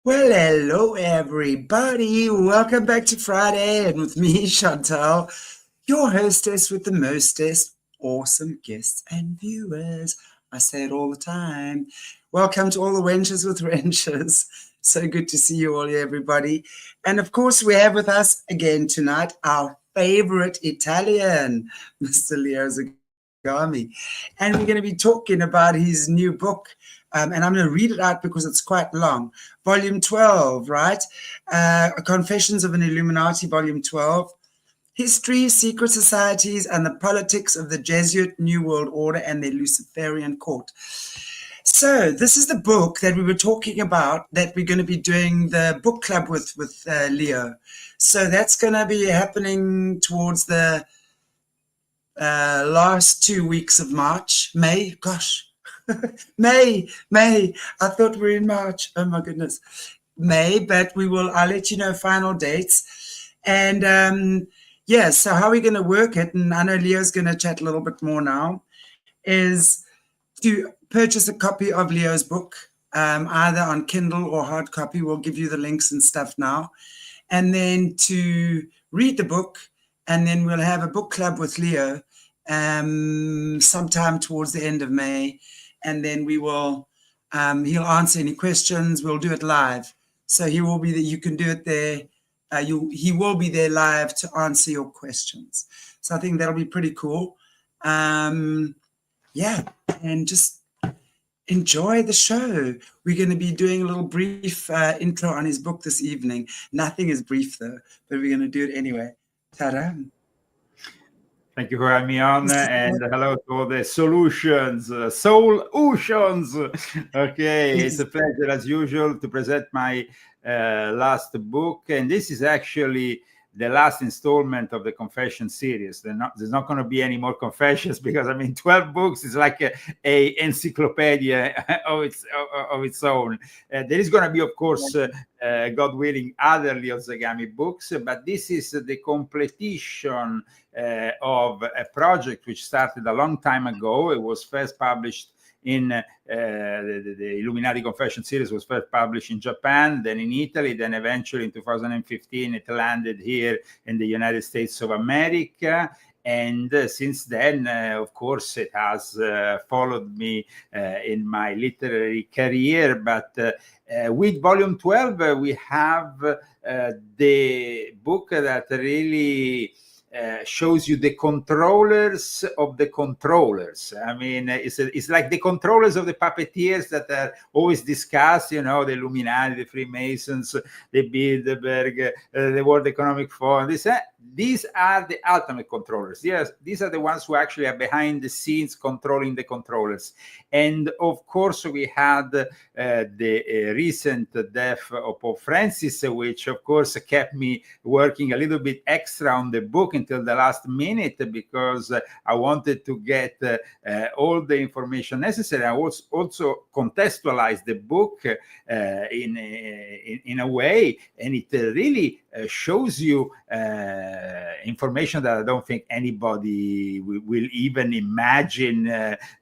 Well, hello everybody. Welcome back to Friday, and with me, Chantelle, your hostess with the mostest awesome guests and viewers. I say it all the time. Welcome to all the wenches with wrenches. So good to see you all here, everybody. And of course, we have with us again tonight our favorite Italian, Mr. Leo Zagami. And we're going to be talking about his new book. And I'm going to read it out because it's quite long. Volume 12, right? Confessions of an Illuminati, Volume 12. History, Secret Societies, and the Politics of the Jesuit New World Order and their Luciferian Court. So this is the book that we were talking about that we're going to be doing the book club with Leo. So that's going to be happening towards the last 2 weeks of March. May, gosh. May. I thought we were in March. Oh my goodness. May, but I'll let you know final dates. And yeah, so how are we going to work it? And I know Leo's going to chat a little bit more now, is to purchase a copy of Leo's book, either on Kindle or hard copy. We'll give you the links and stuff now. And then to read the book, and then we'll have a book club with Leo sometime towards the end of May. And then we will, he'll answer any questions. We'll do it live. So he will be there. You can do it there. He will be there live to answer your questions. So I think that'll be pretty cool. Yeah, and just enjoy the show. We're going to be doing a little brief intro on his book this evening. Nothing is brief though, but we're going to do it anyway. Ta-da. Thank you for having me on, and hello to all the solutions, soul oceans. Okay, it's a pleasure as usual to present my last book, and this is actually the last installment of the confession series. There's not going to be any more confessions because 12 books is like a encyclopedia of its own. There is going to be, of course, God willing, other Leo Zagami books, but this is the completion of a project which started a long time ago. It was first published in the Illuminati Confession series was first published in Japan, then in Italy, then eventually in 2015 it landed here in the United States of America. And since then, of course, it has followed me in my literary career. But with Volume 12, we have the book that really shows you the controllers of the controllers. It's like the controllers of the puppeteers that are always discussed, the Illuminati, the Freemasons, the Bilderberg, the World Economic Forum. These are the ultimate controllers. Yes, these are the ones who actually are behind the scenes controlling the controllers. And of course, we had the recent death of Pope Francis, which of course kept me working a little bit extra on the book until the last minute, because I wanted to get all the information necessary. I also contextualize the book in a way, and it really shows you information that I don't think anybody will even imagine,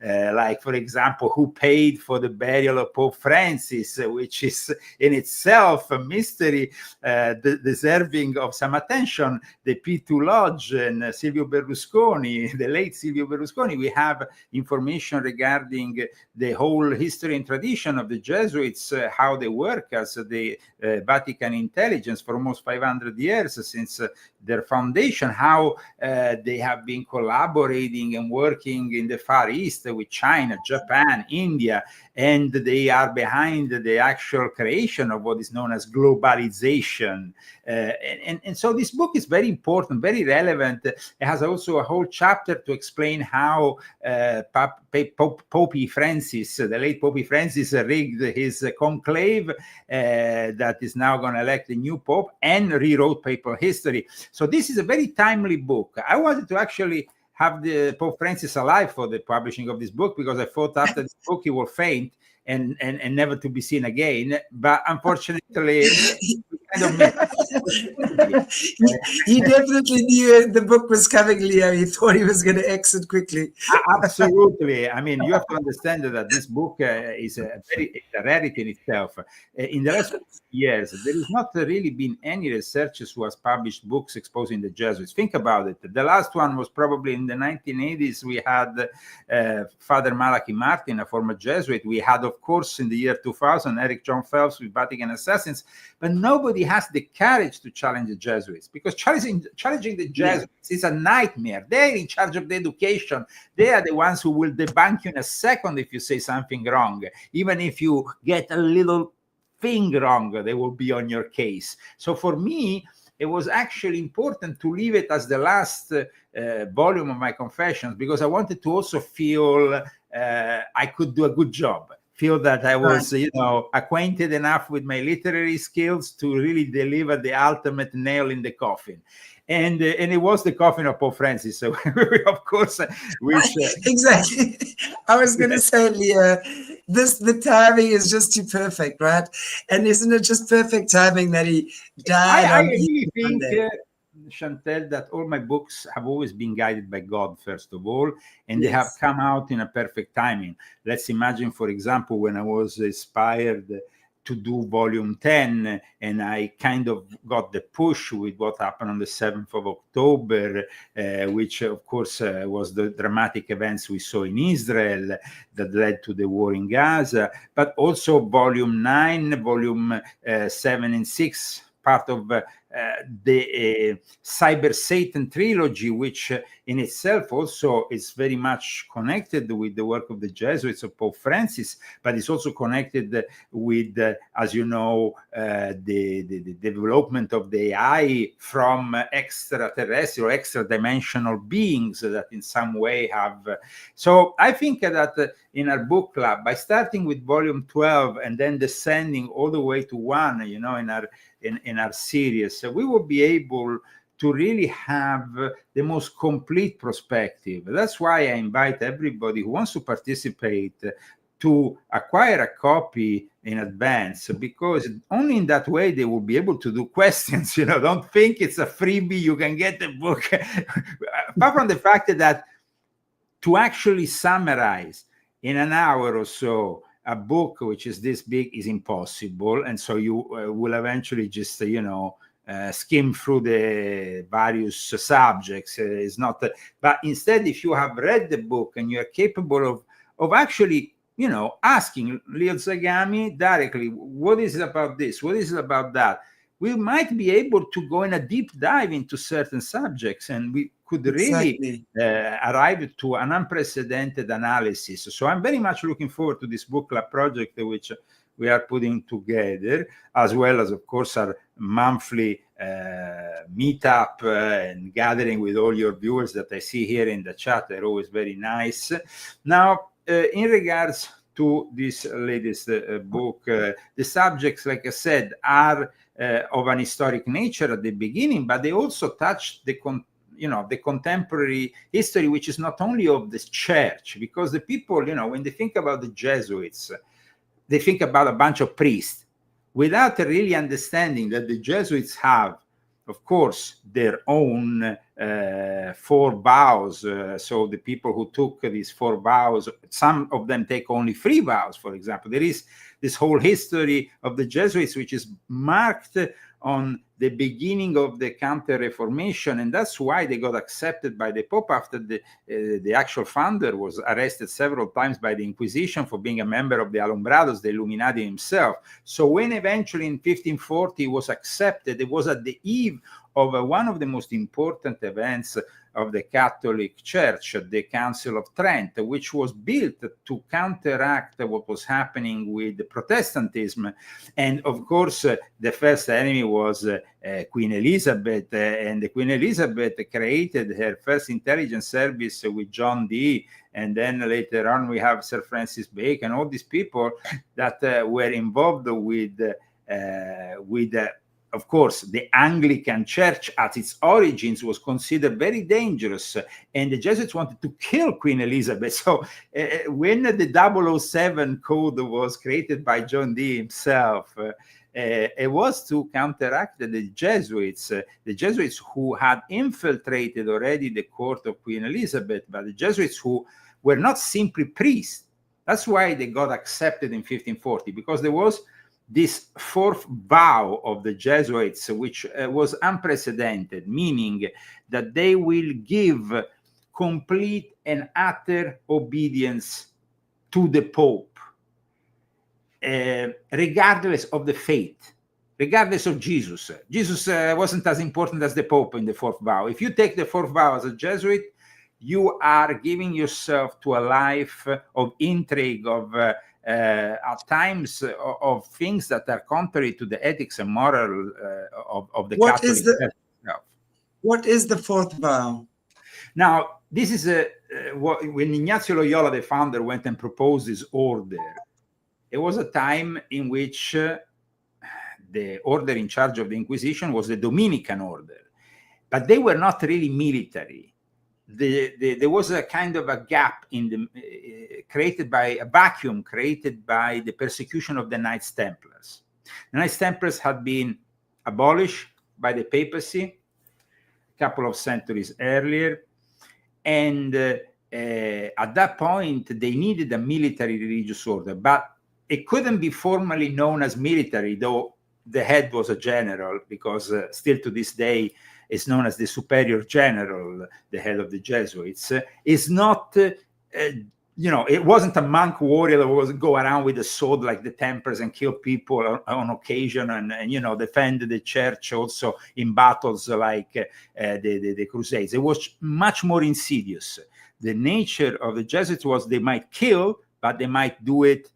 like, for example, who paid for the burial of Pope Francis, which is in itself a mystery deserving of some attention. The P2 Lodge and Silvio Berlusconi, the late Silvio Berlusconi. We have information regarding the whole history and tradition of the Jesuits, how they work as the Vatican intelligence for almost 500 years since their foundation, how they have been collaborating and working in the Far East with China, Japan, India, and they are behind the actual creation of what is known as globalization. And so this book is very important, very relevant. It has also a whole chapter to explain how Pope Francis, the late Pope Francis, rigged his conclave that is now going to elect a new pope, and rewrote papal history. So this is a very timely book. I wanted to actually have the Pope Francis alive for the publishing of this book, because I thought after this book he will faint and never to be seen again. But unfortunately, kind of misunderstood. He definitely knew the book was coming, Leo. He thought he was going to exit quickly. Absolutely. I mean, you have to understand that this book is it's a rarity in itself. In the last years, there has not really been any researchers who has published books exposing the Jesuits. Think about it. The last one was probably in the 1980s. We had Father Malachi Martin, a former Jesuit. We had, of course, in the year 2000, Eric John Phelps with Vatican Assassins. But nobody has the courage to challenge the Jesuits, because challenging the Jesuits is a nightmare. They're in charge of the education. They are the ones who will debunk you in a second if you say something wrong. Even if you get a little thing wrong, they will be on your case. So for me, it was actually important to leave it as the last volume of my confessions, because I wanted to also feel I could do a good job. Feel that I was, acquainted enough with my literary skills to really deliver the ultimate nail in the coffin. And it was the coffin of Pope Francis. So, of course, which exactly. I was going to say, Leo, the timing is just too perfect, right? And isn't it just perfect timing that he died? I really think, Chantelle, that all my books have always been guided by God, first of all, and they have come out in a perfect timing. Let's imagine, for example, when I was inspired to do volume 10, and I kind of got the push with what happened on the 7th of October, which of course was the dramatic events we saw in Israel that led to the war in Gaza, but also volume 9, volume 7 and 6, part of the Cyber Satan trilogy, which in itself also is very much connected with the work of the Jesuits of Pope Francis, but it's also connected with, as you know, the development of the AI from extraterrestrial, extra-dimensional beings that in some way have. So I think that in our book club, by starting with volume 12 and then descending all the way to 1, in our series, we will be able to really have the most complete perspective. That's why I invite everybody who wants to participate to acquire a copy in advance, because only in that way they will be able to do questions. Don't think it's a freebie, you can get the book. Apart from the fact that to actually summarize in an hour or so a book which is this big is impossible, and so you will eventually just skim through the various subjects. Is not, but instead, if you have read the book and you are capable of actually asking Leo Zagami directly, what is it about this? What is it about that? We might be able to go in a deep dive into certain subjects, and we could really arrive to an unprecedented analysis. So I'm very much looking forward to this book club project, which we are putting together, as well as, of course, our monthly meetup and gathering with all your viewers that I see here in the chat. They're always very nice. Now, in regards to this latest book, the subjects, like I said, are of an historic nature at the beginning, but they also touch the contemporary history, which is not only of the church, because the people, when they think about the Jesuits, they think about a bunch of priests without really understanding that the Jesuits have, of course, their own 4 vows. So the people who took these 4 vows, some of them take only 3 vows, for example. There is this whole history of the Jesuits, which is marked on the beginning of the Counter-Reformation, and that's why they got accepted by the Pope after the actual founder was arrested several times by the Inquisition for being a member of the Alumbrados, the Illuminati himself. So when eventually in 1540 he was accepted, it was at the eve of one of the most important events of the Catholic Church, the Council of Trent, which was built to counteract what was happening with Protestantism. And of course, the first enemy was Queen Elizabeth, and Queen Elizabeth created her first intelligence service with John Dee, and then later on we have Sir Francis Bacon, all these people that were involved with of course, the Anglican Church at its origins was considered very dangerous, and the Jesuits wanted to kill Queen Elizabeth. So when the 007 code was created by John Dee himself, it was to counteract the Jesuits who had infiltrated already the court of Queen Elizabeth, but the Jesuits who were not simply priests. That's why they got accepted in 1540, because there was this fourth vow of the Jesuits, which was unprecedented, meaning that they will give complete and utter obedience to the Pope, regardless of the faith, regardless of Jesus. Jesus wasn't as important as the Pope in the fourth vow. If you take the fourth vow as a Jesuit, you are giving yourself to a life of intrigue, of at times of things that are contrary to the ethics and moral of the Catholic Church. What is the fourth vow? Now, this is when Ignazio Loyola, the founder, went and proposed this order. It was a time in which the order in charge of the Inquisition was the Dominican order, but they were not really military. There was a kind of a gap in the created by a vacuum created by the persecution of the Knights Templars. The Knights Templars had been abolished by the papacy a couple of centuries earlier, and at that point they needed a military religious order, but it couldn't be formally known as military, though the head was a general, because still to this day is known as the superior general, the head of the Jesuits. Is not, it wasn't a monk warrior that was go around with a sword like the Templars and kill people on occasion and defend the church also in battles like the Crusades. It was much more insidious. The nature of the Jesuits was they might kill, but they might do it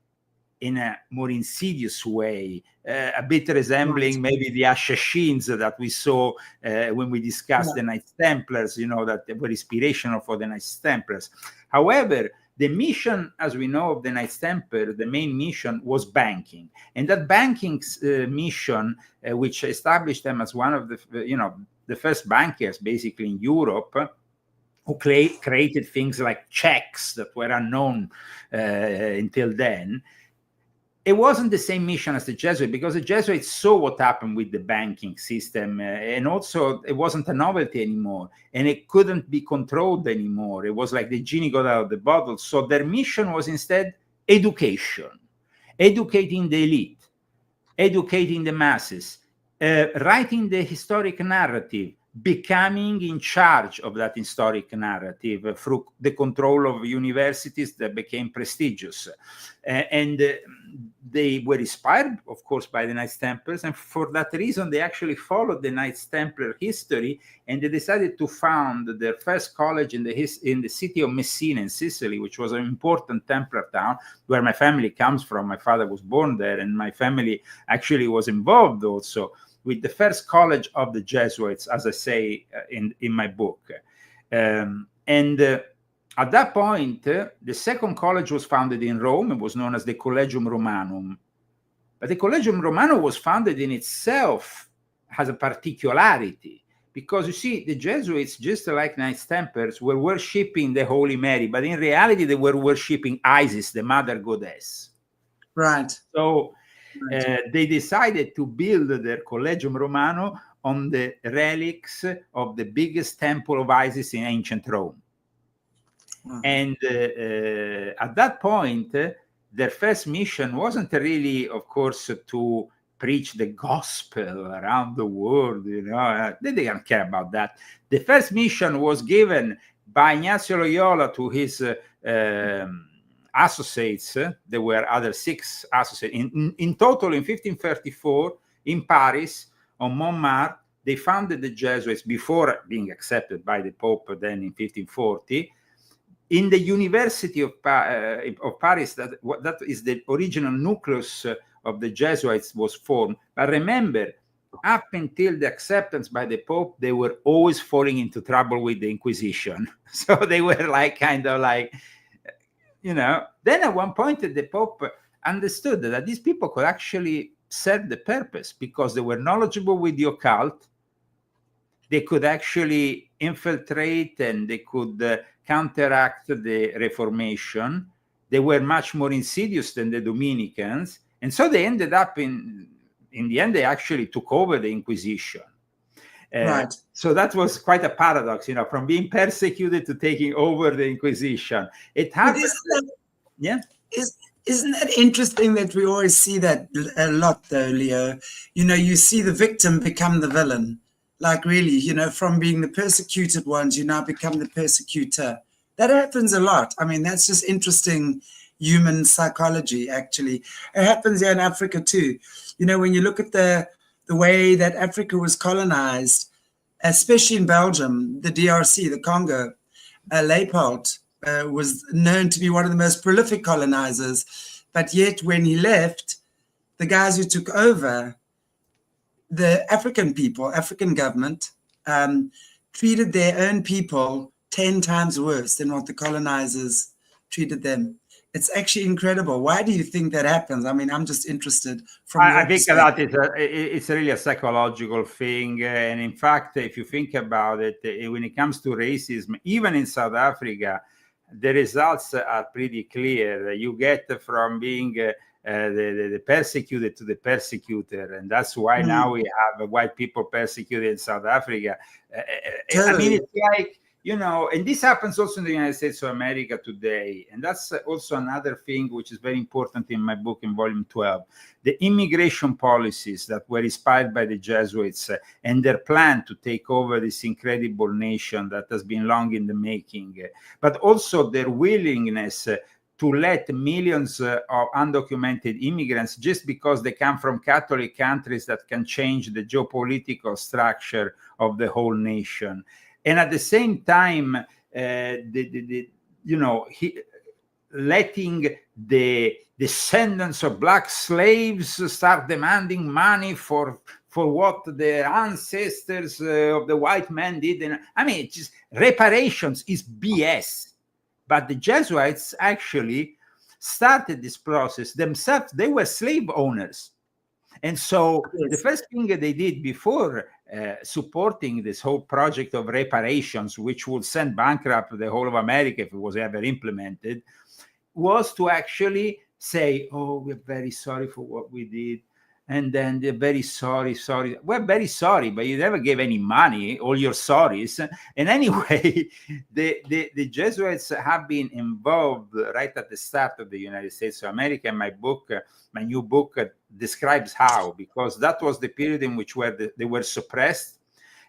in a more insidious way, a bit resembling maybe the assassins that we saw when we discussed the Knights Templars, that they were inspirational for the Knights Templars. However, the mission, as we know, of the Knights Templar, the main mission was banking. And that banking mission, which established them as one of the first bankers basically in Europe, who created things like checks that were unknown until then. It wasn't the same mission as the Jesuits, because the Jesuits saw what happened with the banking system, and also it wasn't a novelty anymore, and it couldn't be controlled anymore. It was like the genie got out of the bottle. So their mission was instead education, educating the elite, educating the masses, writing the historic narrative, becoming in charge of that historic narrative through the control of universities that became prestigious. And they were inspired, of course, by the Knights Templars, and for that reason, they actually followed the Knights Templar history, and they decided to found their first college in the city of Messina in Sicily, which was an important Templar town where my family comes from. My father was born there, and my family actually was involved also with the first college of the Jesuits, as I say in my book. At that point, the second college was founded in Rome. It was known as the Collegium Romanum. But the Collegium Romanum was founded in itself, has a particularity, because you see, the Jesuits, just like Knights Templars, were worshipping the Holy Mary, but in reality, they were worshipping Isis, the mother goddess. Right. So they decided to build their Collegium Romano on the relics of the biggest temple of Isis in ancient Rome. And at that point, their first mission wasn't really, of course, to preach the gospel around the world. They didn't care about that. The first mission was given by Ignazio Loyola to his associates. There were other 6 associates. In total, in 1534, in Paris, on Montmartre, they founded the Jesuits before being accepted by the Pope then in 1540. In the University of Paris, that is the original nucleus of the Jesuits was formed. But remember, up until the acceptance by the Pope, they were always falling into trouble with the Inquisition. So they were Then at one point, the Pope understood that these people could actually serve the purpose because they were knowledgeable with the occult. They could actually infiltrate and they could counteract the Reformation. They were much more insidious than the Dominicans. And so they ended up in in the end, they actually took over the Inquisition. Right. So that was quite a paradox, from being persecuted to taking over the Inquisition. It happened. Yeah. Isn't that interesting that we always see that a lot, though, Leo? You see the victim become the villain. Like, really, from being the persecuted ones, you now become the persecutor. That happens a lot. I mean, that's just interesting human psychology, actually. It happens here in Africa, too. When you look at the way that Africa was colonized, especially in Belgium, the DRC, the Congo, Leopold was known to be one of the most prolific colonizers. But yet when he left, the guys who took over, the African people, African government, treated their own people 10 times worse than what the colonizers treated them. It's actually incredible. Why do you think that happens? I mean, I'm just interested from your I think that it's really a psychological thing. And in fact, if you think about it, when it comes to racism, even in South Africa, the results are pretty clear. You get from being the persecuted to the persecutor. And that's why now we have white people persecuted in South Africa. Totally. I mean, it's like, and this happens also in the United States of America today. And that's also another thing which is very important in my book in volume 12. The immigration policies that were inspired by the Jesuits and their plan to take over this incredible nation that has been long in the making, but also their willingness to let millions of undocumented immigrants, just because they come from Catholic countries, that can change the geopolitical structure of the whole nation. And at the same time, letting the descendants of black slaves start demanding money for what their ancestors of the white man did. And I mean, just reparations is BS. But the Jesuits actually started this process themselves. They were slave owners. And so the first thing that they did before supporting this whole project of reparations, which would send bankrupt the whole of America if it was ever implemented, was to actually say, oh, we're very sorry for what we did. And then they're very sorry. We're very sorry, but you never gave any money, all your sorries. And anyway, the Jesuits have been involved right at the start of the United States of America. And my new book describes how, because that was the period in which they were suppressed.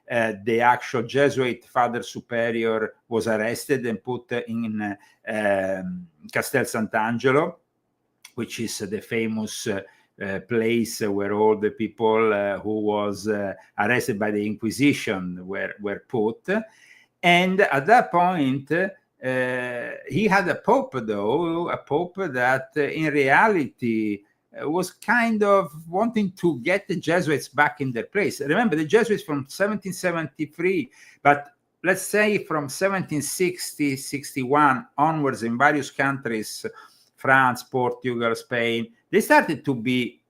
The actual Jesuit Father Superior was arrested and put in Castel Sant'Angelo, which is the famous place where all the people who was arrested by the Inquisition were put. And at that point, he had a pope that in reality was kind of wanting to get the Jesuits back in their place. Remember, the Jesuits from 1773, but let's say from 1760, 61 onwards in various countries, France, Portugal, Spain, they started to be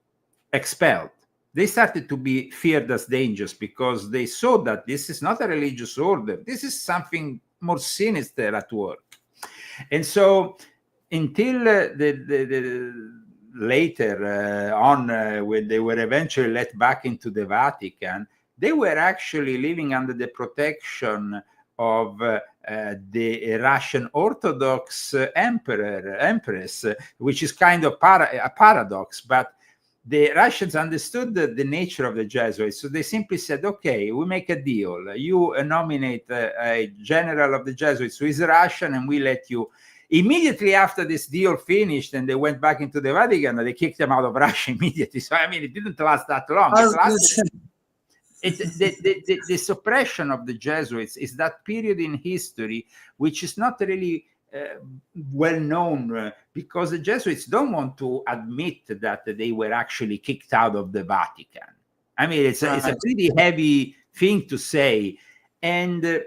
expelled. They started to be feared as dangerous because they saw that this is not a religious order. This is something more sinister at work. And so until the later on, when they were eventually let back into the Vatican, they were actually living under the protection of the Russian Orthodox empress, which is kind of a paradox, but the Russians understood the nature of the Jesuits. So they simply said, okay, we make a deal. You nominate a general of the Jesuits who is Russian, and we let you. Immediately after this deal finished and they went back into the Vatican, they kicked them out of Russia immediately. So, I mean, it didn't last that long. The suppression of the Jesuits is that period in history which is not really well known because the Jesuits don't want to admit that they were actually kicked out of the Vatican. I mean, it's a pretty heavy thing to say. And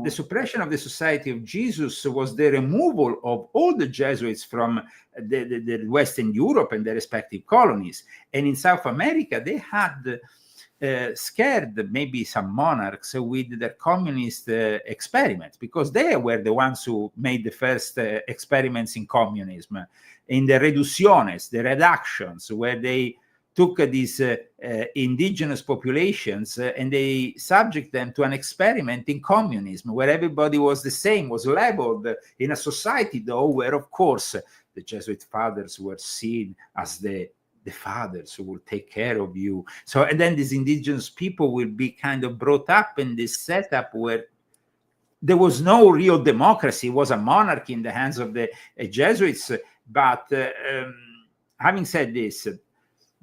the suppression of the Society of Jesus was the removal of all the Jesuits from the Western Europe and their respective colonies. And in South America, they had scared maybe some monarchs with their communist experiments, because they were the ones who made the first experiments in communism, in the reducciones, the reductions, where they took these indigenous populations and they subject them to an experiment in communism, where everybody was the same, was labeled in a society, though, where, of course, the Jesuit fathers were seen as the fathers who will take care of you. So, and then these indigenous people will be kind of brought up in this setup where there was no real democracy. It was a monarchy in the hands of the Jesuits. But having said this,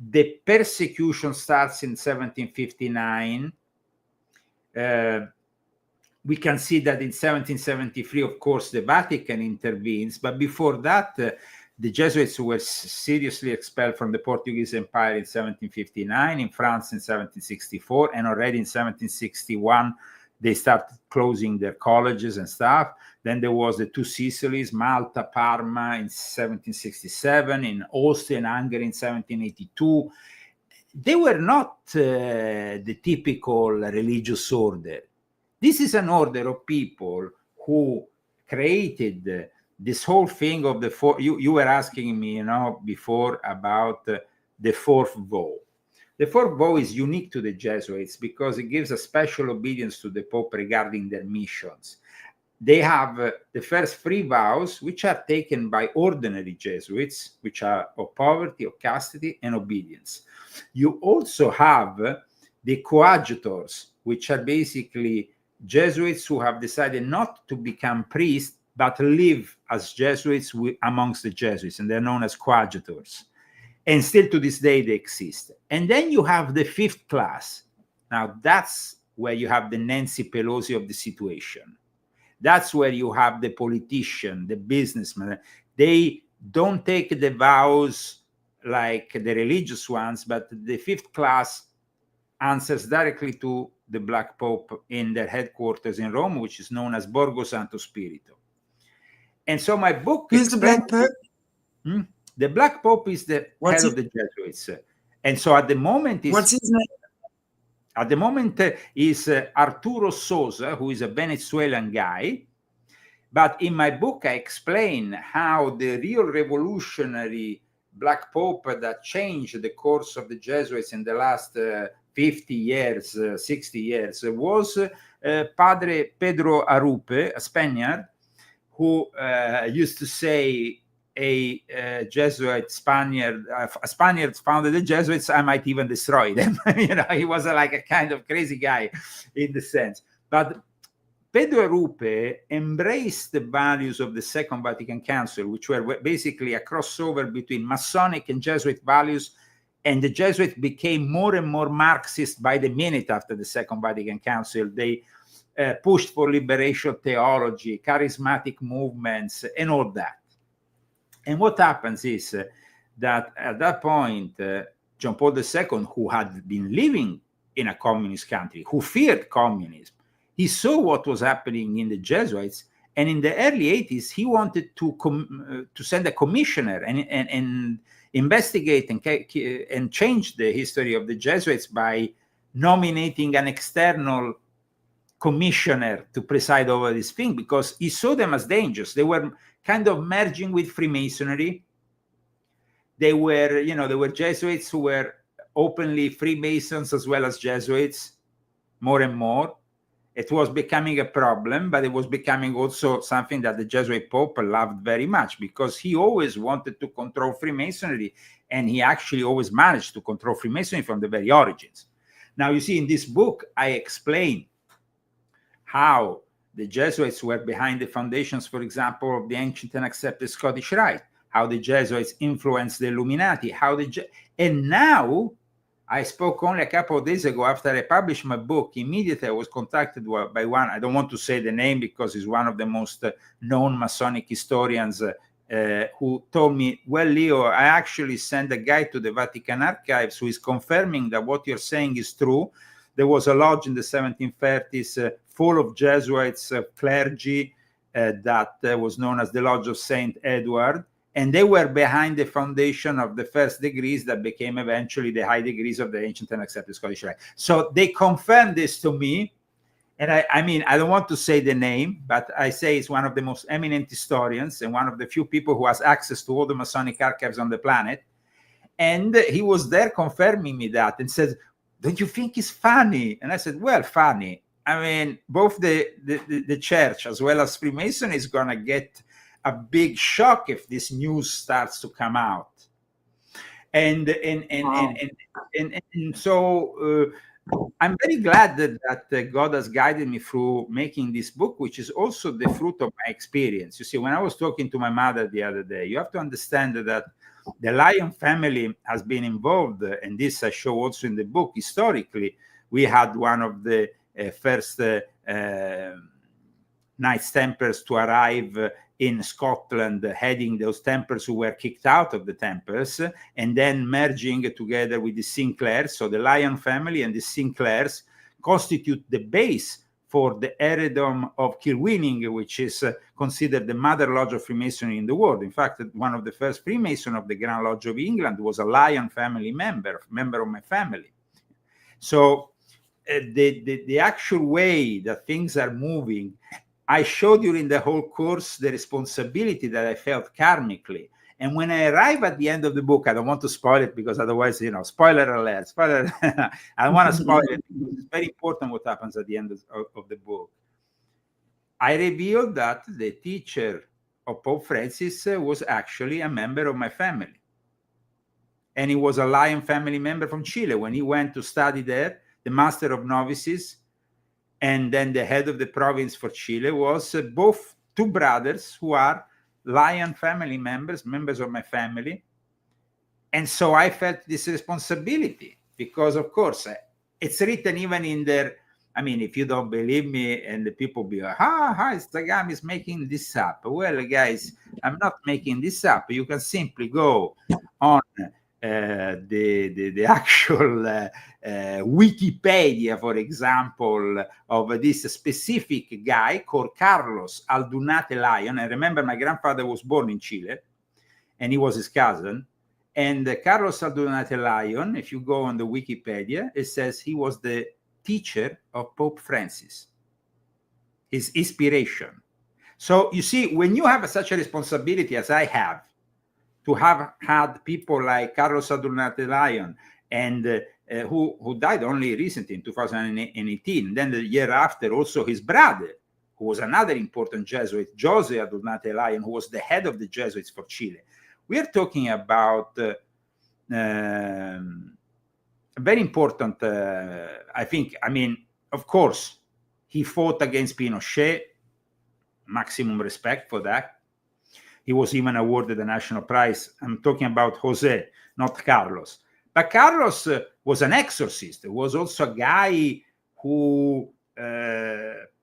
the persecution starts in 1759. We can see that in 1773, of course, the Vatican intervenes. But before that, the Jesuits were seriously expelled from the Portuguese Empire in 1759, in France in 1764, and already in 1761, they started closing their colleges and stuff. Then there was the two Sicilies, Malta, Parma in 1767, in Austria and Hungary in 1782. They were not the typical religious order. This is an order of people who created this whole thing of the four. You were asking me, before about the fourth vow. The fourth vow is unique to the Jesuits because it gives a special obedience to the Pope regarding their missions. They have the first three vows, which are taken by ordinary Jesuits, which are of poverty, of chastity, and obedience. You also have the coadjutors, which are basically Jesuits who have decided not to become priests, but live as Jesuits amongst the Jesuits, and they're known as coadjutors. And still to this day, they exist. And then you have the fifth class. Now, that's where you have the Nancy Pelosi of the situation. That's where you have the politician, the businessman. They don't take the vows like the religious ones, but the fifth class answers directly to the Black Pope in their headquarters in Rome, which is known as Borgo Santo Spirito. And so my book... Who's the Black Pope? The Black Pope is the head of the Jesuits. And so at the moment... What's his name? At the moment is Arturo Sosa, who is a Venezuelan guy. But in my book, I explain how the real revolutionary Black Pope that changed the course of the Jesuits in the last 50 years, 60 years, was Padre Pedro Arupe, a Spaniard, who used to say, a Jesuit Spaniard, a Spaniard founded the Jesuits, I might even destroy them. He was like a kind of crazy guy in the sense. But Pedro Arupe embraced the values of the Second Vatican Council, which were basically a crossover between Masonic and Jesuit values, and the Jesuits became more and more Marxist by the minute after the Second Vatican Council. They pushed for liberation theology, charismatic movements, and all that. And what happens is that at that point, John Paul II, who had been living in a communist country, who feared communism, he saw what was happening in the Jesuits, and in the early 80s, he wanted to send a commissioner and investigate and change the history of the Jesuits by nominating an external commissioner to preside over this thing, because he saw them as dangerous. They were kind of merging with Freemasonry. They were Jesuits who were openly Freemasons as well as Jesuits, more and more. It was becoming a problem, but it was becoming also something that the Jesuit Pope loved very much, because he always wanted to control Freemasonry, and he actually always managed to control Freemasonry from the very origins. Now, you see, in this book, I explain how the Jesuits were behind the foundations, for example, of the ancient and accepted Scottish Rite, how the Jesuits influenced the Illuminati, and now I spoke only a couple of days ago after I published my book. Immediately I was contacted by one, I don't want to say the name because he's one of the most known Masonic historians, who told me, well, Leo, I actually sent a guy to the Vatican archives who is confirming that what you're saying is true. There was a lodge in the 1730s full of Jesuits, clergy, that was known as the Lodge of St. Edward. And they were behind the foundation of the first degrees that became eventually the high degrees of the ancient and accepted Scottish Rite. So they confirmed this to me. And I mean, I don't want to say the name, but I say it's one of the most eminent historians and one of the few people who has access to all the Masonic archives on the planet. And he was there confirming me that and said, don't you think it's funny? And I said, well, funny. I mean, both the church as well as Freemason is going to get a big shock if this news starts to come out. And so I'm very glad that God has guided me through making this book, which is also the fruit of my experience. You see, when I was talking to my mother the other day, you have to understand that the lion family has been involved, and this I show also in the book. Historically, we had one of the first Knights Templars to arrive in Scotland, heading those Templars who were kicked out of the Templars, and then merging together with the Sinclairs. So the Lion family and the Sinclairs constitute the base for the heirdom of Kilwinning, which is considered the mother lodge of Freemasonry in the world. In fact, one of the first Freemasons of the Grand Lodge of England was a Lion family member of my family. So the actual way that things are moving, I showed during the whole course the responsibility that I felt karmically. And when I arrive at the end of the book, I don't want to spoil it because otherwise, spoiler alert, I don't want to spoil it because it's very important what happens at the end of the book. I revealed that the teacher of Pope Francis was actually a member of my family. And he was a Lion family member from Chile. When he went to study there, the master of novices and then the head of the province for Chile was both two brothers who are Lion family members of my family. And so I felt this responsibility because, of course, it's written even in their, I mean, if you don't believe me and the people be like, Zagami is making this up. Well, guys, I'm not making this up. You can simply go on the actual Wikipedia, for example, of this specific guy called Carlos Aldunate Lion. And remember, my grandfather was born in Chile, and he was his cousin. And Carlos Aldunate Lion, if you go on the Wikipedia, it says he was the teacher of Pope Francis, his inspiration. So you see, when you have such a responsibility as I have, to have had people like Carlos Aldunate Lion, and who died only recently in 2018. Then the year after, also his brother, who was another important Jesuit, Jose Aldunate Lion, who was the head of the Jesuits for Chile. We are talking about very important, I think, I mean, of course, he fought against Pinochet, maximum respect for that. He was even awarded the national prize. I'm talking about Jose, not Carlos. But Carlos was an exorcist. He was also a guy who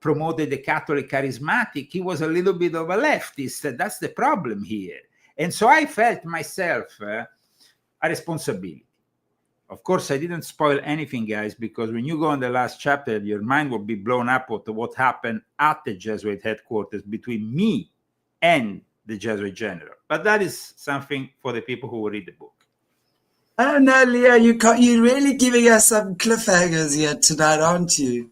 promoted the Catholic charismatic. He was a little bit of a leftist. That's the problem here. And so I felt myself a responsibility. Of course, I didn't spoil anything, guys, because when you go on the last chapter, your mind will be blown up with what happened at the Jesuit headquarters between me and the Jesuit general. But that is something for the people who will read the book. Oh no, Leo, you're really giving us some cliffhangers here tonight, aren't you?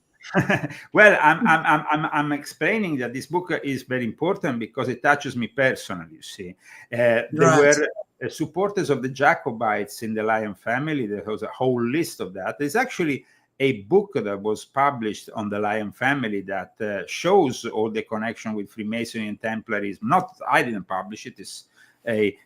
Well, I'm explaining that this book is very important because it touches me personally. You see, there were supporters of the Jacobites in the Lion family. There was a whole list of that. There's actually a book that was published on the Lion family that shows all the connection with Freemasonry and Templarism. Not, I didn't publish it. It's a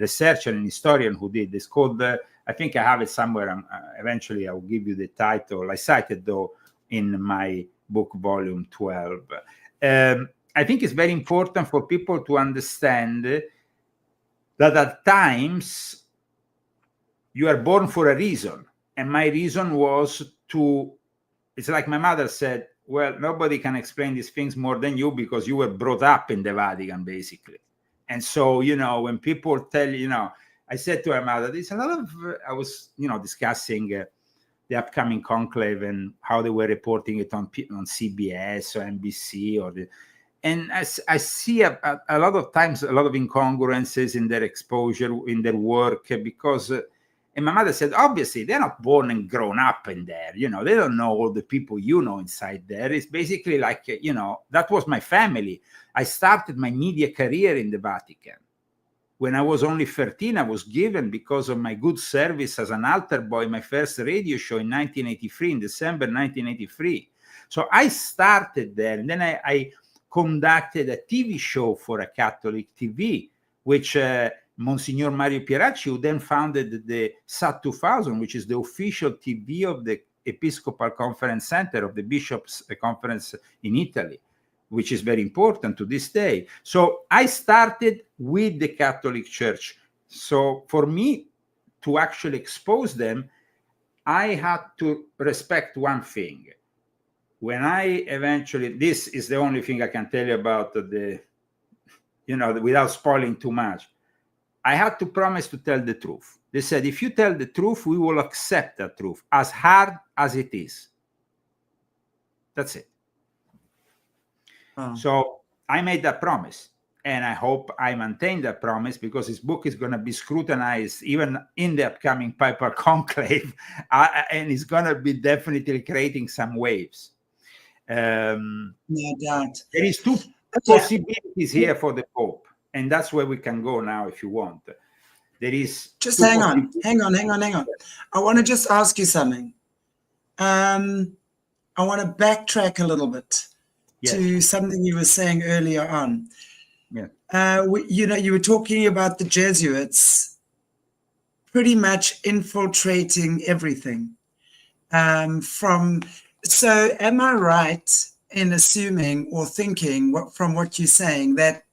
researcher and historian who did. It's called, I think I have it somewhere. Eventually, I will give you the title. I cited, though, in my book, volume 12. I think it's very important for people to understand that at times you are born for a reason. And my reason was it's like my mother said, well, nobody can explain these things more than you because you were brought up in the Vatican, basically. And so, when people tell, I said to my mother, there's a lot of, I was, discussing the upcoming conclave and how they were reporting it on CBS or NBC and I see a lot of times, a lot of incongruences in their exposure, in their work, because and my mother said, obviously, they're not born and grown up in there. They don't know all the people inside there. It's basically like, that was my family. I started my media career in the Vatican. when I was only 13, I was given because of my good service as an altar boy, my first radio show in 1983, in December 1983. So I started there, and then I conducted a TV show for a Catholic TV, which Monsignor Mario Pieracci, who then founded the SAT 2000, which is the official TV of the Episcopal Conference Center of the Bishops' Conference in Italy, which is very important to this day. So I started with the Catholic Church. So for me to actually expose them, I had to respect one thing. When I eventually, this is the only thing I can tell you about without spoiling too much. I had to promise to tell the truth. They said, if you tell the truth, we will accept that truth, as hard as it is. That's it. So I made that promise, and I hope I maintain that promise, because this book is going to be scrutinized even in the upcoming Papal Conclave, and it's going to be definitely creating some waves. No doubt. There is two possibilities here for the Pope, and that's where we can go now if you want. There is just hang on. I want to just ask you something. I want to backtrack a little bit to something you were saying earlier on. You were talking about the Jesuits pretty much infiltrating everything. So am I right in assuming or thinking from what you're saying that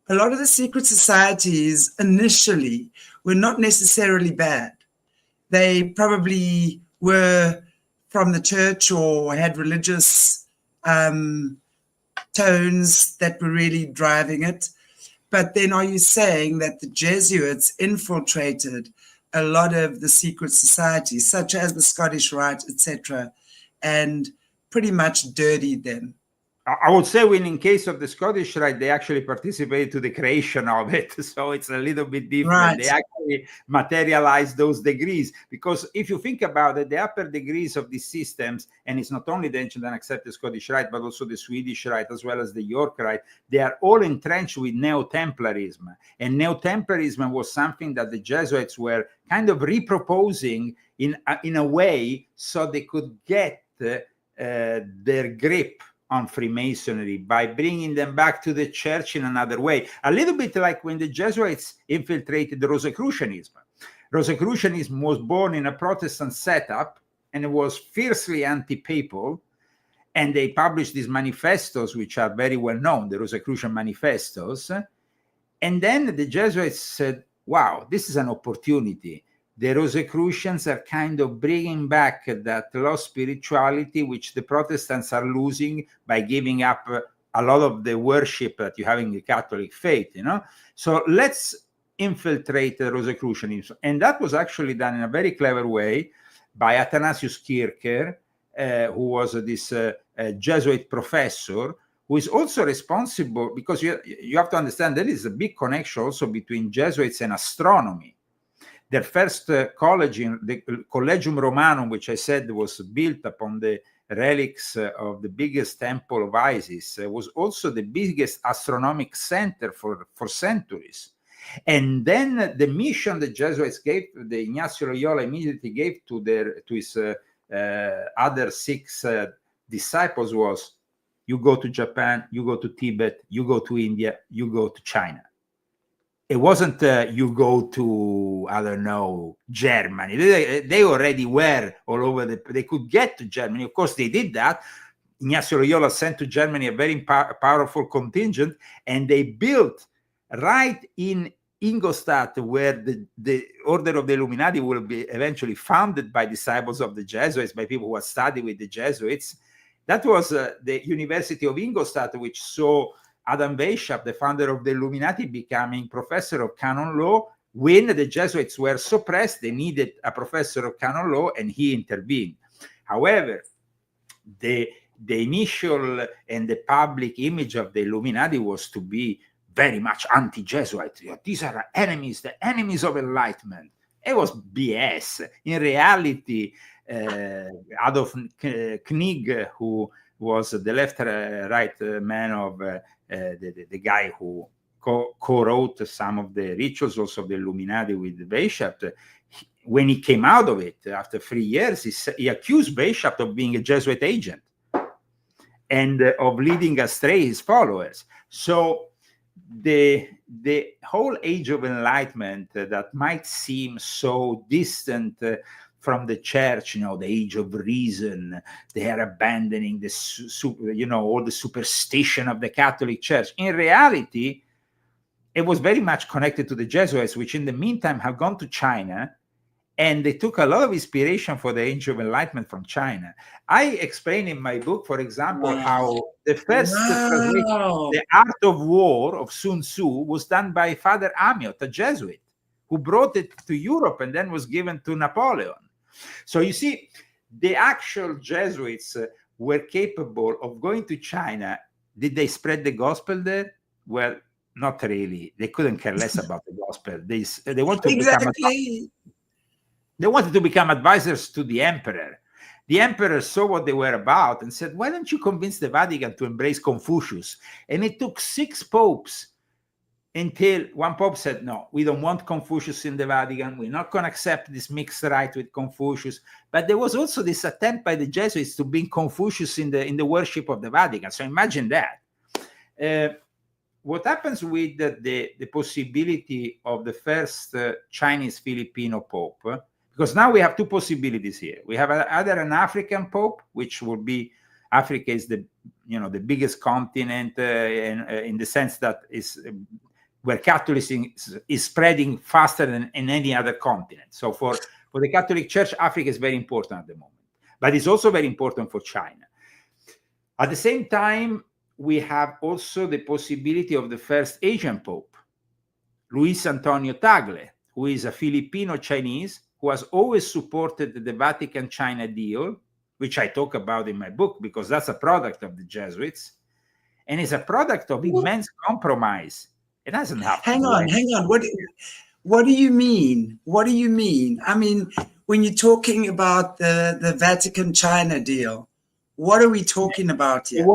a lot of the secret societies initially were not necessarily bad? They probably were from the church or had religious tones that were really driving it. But then are you saying that the Jesuits infiltrated a lot of the secret societies, such as the Scottish Rite, etc., and pretty much dirtied them? I would say in case of the Scottish Rite, they actually participated to the creation of it. So it's a little bit different. Right. They actually materialized those degrees, because if you think about it, the upper degrees of these systems, and it's not only the ancient and accepted Scottish Rite, but also the Swedish Rite, as well as the York Rite, they are all entrenched with Neo-Templarism. And Neo-Templarism was something that the Jesuits were kind of reproposing in a way so they could get their grip on Freemasonry by bringing them back to the church in another way. A little bit like when the Jesuits infiltrated the Rosicrucianism. Rosicrucianism was born in a Protestant setup, and it was fiercely anti-papal, and they published these manifestos, which are very well known, the Rosicrucian manifestos. And then the Jesuits said, wow, this is an opportunity. The Rosicrucians are kind of bringing back that lost spirituality, which the Protestants are losing by giving up a lot of the worship that you have in the Catholic faith, So let's infiltrate the Rosicrucianism. And that was actually done in a very clever way by Athanasius Kircher, who was this Jesuit professor, who is also responsible, because you have to understand there is a big connection also between Jesuits and astronomy. Their first college, the Collegium Romanum, which I said was built upon the relics of the biggest temple of Isis, was also the biggest astronomic center for centuries. And then the mission the Jesuits gave, the Ignacio Loyola immediately gave to his other 6 disciples was, you go to Japan, you go to Tibet, you go to India, you go to China. It wasn't you go to, I don't know, Germany. They already were all over. They could get to Germany. Of course, they did that. Ignacio Loyola sent to Germany a very powerful contingent, and they built right in Ingolstadt, where the Order of the Illuminati will be eventually founded by disciples of the Jesuits, by people who had studied with the Jesuits. That was the University of Ingolstadt, which saw Adam Weishaupt, the founder of the Illuminati, becoming professor of canon law. When the Jesuits were suppressed, they needed a professor of canon law, and he intervened. However, the initial and the public image of the Illuminati was to be very much anti-Jesuit. These are enemies, the enemies of enlightenment. It was BS. In reality, Adolf Knig, who was the left-right man of the guy who co-wrote some of the rituals also of the Illuminati with Bishop. When he came out of it after 3 years, he accused Bishop of being a Jesuit agent and of leading astray his followers. So the whole age of enlightenment that might seem so distant from the church, the age of reason, they are abandoning all the superstition of the Catholic Church. In reality, it was very much connected to the Jesuits, which in the meantime have gone to China, and they took a lot of inspiration for the age of enlightenment from China. I explain in my book, for example, how the first translation, The Art of War of Sun Tzu, was done by Father Amiot, a Jesuit, who brought it to Europe and then was given to Napoleon. So you see, the actual Jesuits were capable of going to China. Did they spread the gospel there? Well, not really. They couldn't care less about the gospel. They want to They wanted to become advisors to the emperor. The emperor saw what they were about and said, why don't you convince the Vatican to embrace Confucius? And it took 6 popes until one pope said, no, we don't want Confucius in the Vatican. We're not going to accept this mixed rite with Confucius. But there was also this attempt by the Jesuits to bring Confucius in the worship of the Vatican. So imagine that. What happens with the possibility of the first Chinese-Filipino pope? Because now we have 2 possibilities here. We have either an African pope, which will be, Africa is the biggest continent in the sense that is where Catholicism is spreading faster than in any other continent. So for the Catholic Church, Africa is very important at the moment, but it's also very important for China. At the same time, we have also the possibility of the first Asian pope, Luis Antonio Tagle, who is a Filipino Chinese who has always supported the Vatican-China deal, which I talk about in my book because that's a product of the Jesuits, and is a product of immense compromise. It doesn't have. Hang on. What do you mean? What do you mean? I mean, when you're talking about the Vatican-China deal, what are we talking about here?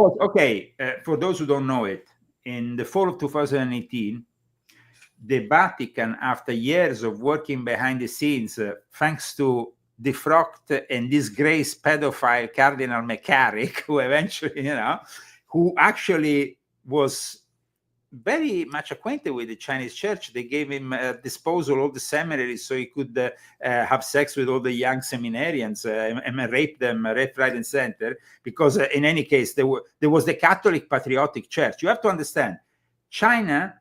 For those who don't know it, in the fall of 2018, the Vatican, after years of working behind the scenes, thanks to defrocked and disgraced pedophile Cardinal McCarrick, who eventually, who actually was very much acquainted with the Chinese church. They gave him disposal all the seminaries so he could have sex with all the young seminarians and rape them left, right, and center. Because in any case, there was the Catholic Patriotic Church. You have to understand, China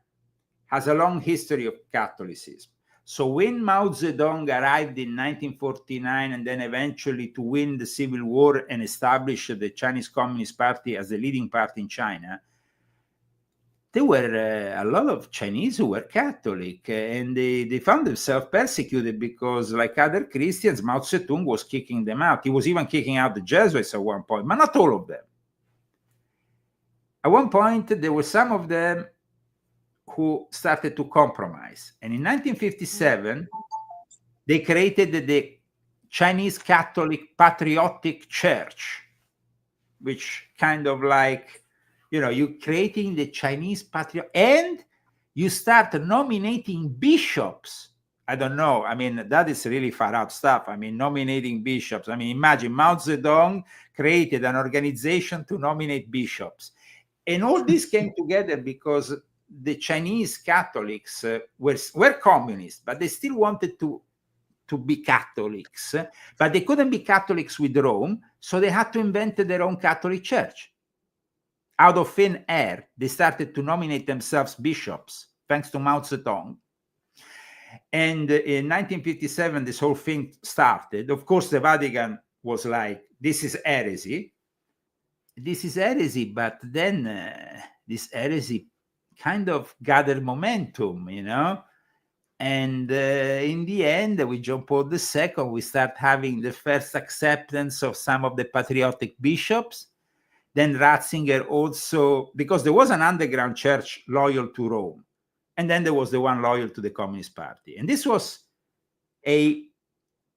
has a long history of Catholicism. So when Mao Zedong arrived in 1949 and then eventually to win the Civil War and establish the Chinese Communist Party as the leading party in China, there were a lot of Chinese who were Catholic, and they found themselves persecuted because, like other Christians, Mao Zedong was kicking them out. He was even kicking out the Jesuits at one point, but not all of them. At one point, there were some of them who started to compromise. And in 1957, they created the Chinese Catholic Patriotic Church, which kind of like, you're creating the Chinese patriot, and you start nominating bishops. I don't know. I mean, that is really far out stuff. I mean, nominating bishops. I mean, imagine Mao Zedong created an organization to nominate bishops. And all this came together because the Chinese Catholics were communists, but they still wanted to be Catholics, but they couldn't be Catholics with Rome, so they had to invent their own Catholic Church. Out of thin air, they started to nominate themselves bishops, thanks to Mao Zedong. And in 1957, this whole thing started. Of course, the Vatican was like, this is heresy. This is heresy, but then this heresy kind of gathered momentum, And in the end, with John Paul II, we start having the first acceptance of some of the patriotic bishops. Then Ratzinger also, because there was an underground church loyal to Rome, and then there was the one loyal to the Communist Party. And this was a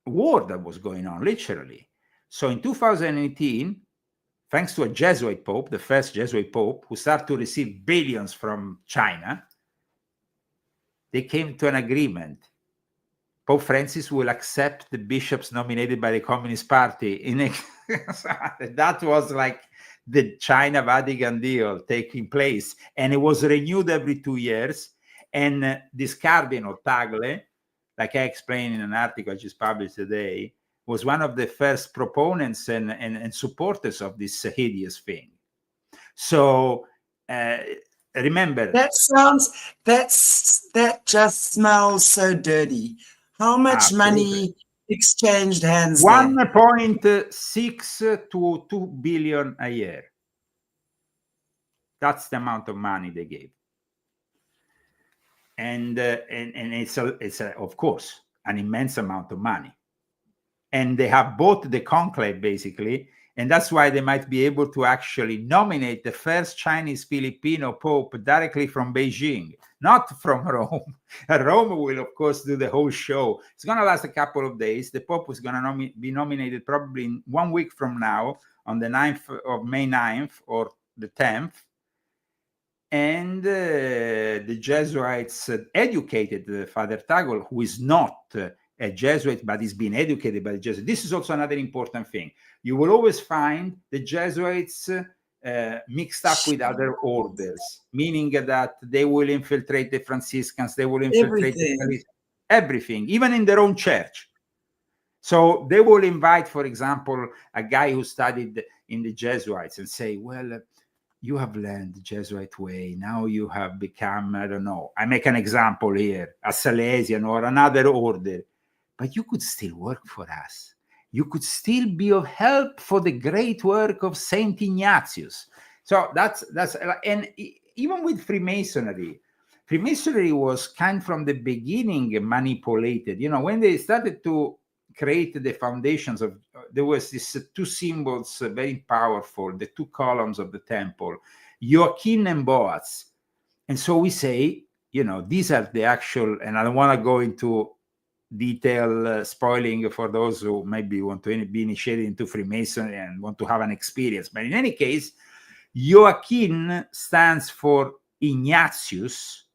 war that was going on, literally. So in 2018, thanks to a Jesuit pope, the first Jesuit pope, who started to receive billions from China, they came to an agreement. Pope Francis will accept the bishops nominated by the Communist Party. That was like the China-Vatican deal taking place. And it was renewed every 2 years. And this Cardinal Tagle, like I explained in an article I just published today, was one of the first proponents and supporters of this hideous thing. So remember, that just smells so dirty. How much money exchanged hands? 1.6 to 2 billion a year. That's the amount of money they gave. And it's of course an immense amount of money. And they have bought the conclave basically, and that's why they might be able to actually nominate the first Chinese Filipino Pope directly from Beijing, not from Rome. Rome will, of course, do the whole show. It's going to last a couple of days. The Pope is going to be nominated probably in 1 week from now, on the 9th of May 9th or the 10th. And the Jesuits educated Father Tagle, who is not a Jesuit, but is being educated by the Jesuits. This is also another important thing. You will always find the Jesuits mixed up with other orders, meaning that they will infiltrate the Franciscans, they will infiltrate everything, even in their own church. So they will invite, for example, a guy who studied in the Jesuits and say, well, you have learned the Jesuit way. Now you have become, I don't know, I make an example here, a Salesian or another order, but you could still work for us. You could still be of help for the great work of Saint Ignatius. So that's, and even with Freemasonry was kind from the beginning manipulated. You know, when they started to create the foundations of, there was these two symbols, very powerful, the two columns of the temple, Joachim and Boaz. And so we say, you know, these are the actual, and I don't want to go into detail spoiling for those who maybe want to be initiated into Freemasonry and want to have an experience. But in any case, Joachim stands for Ignatius,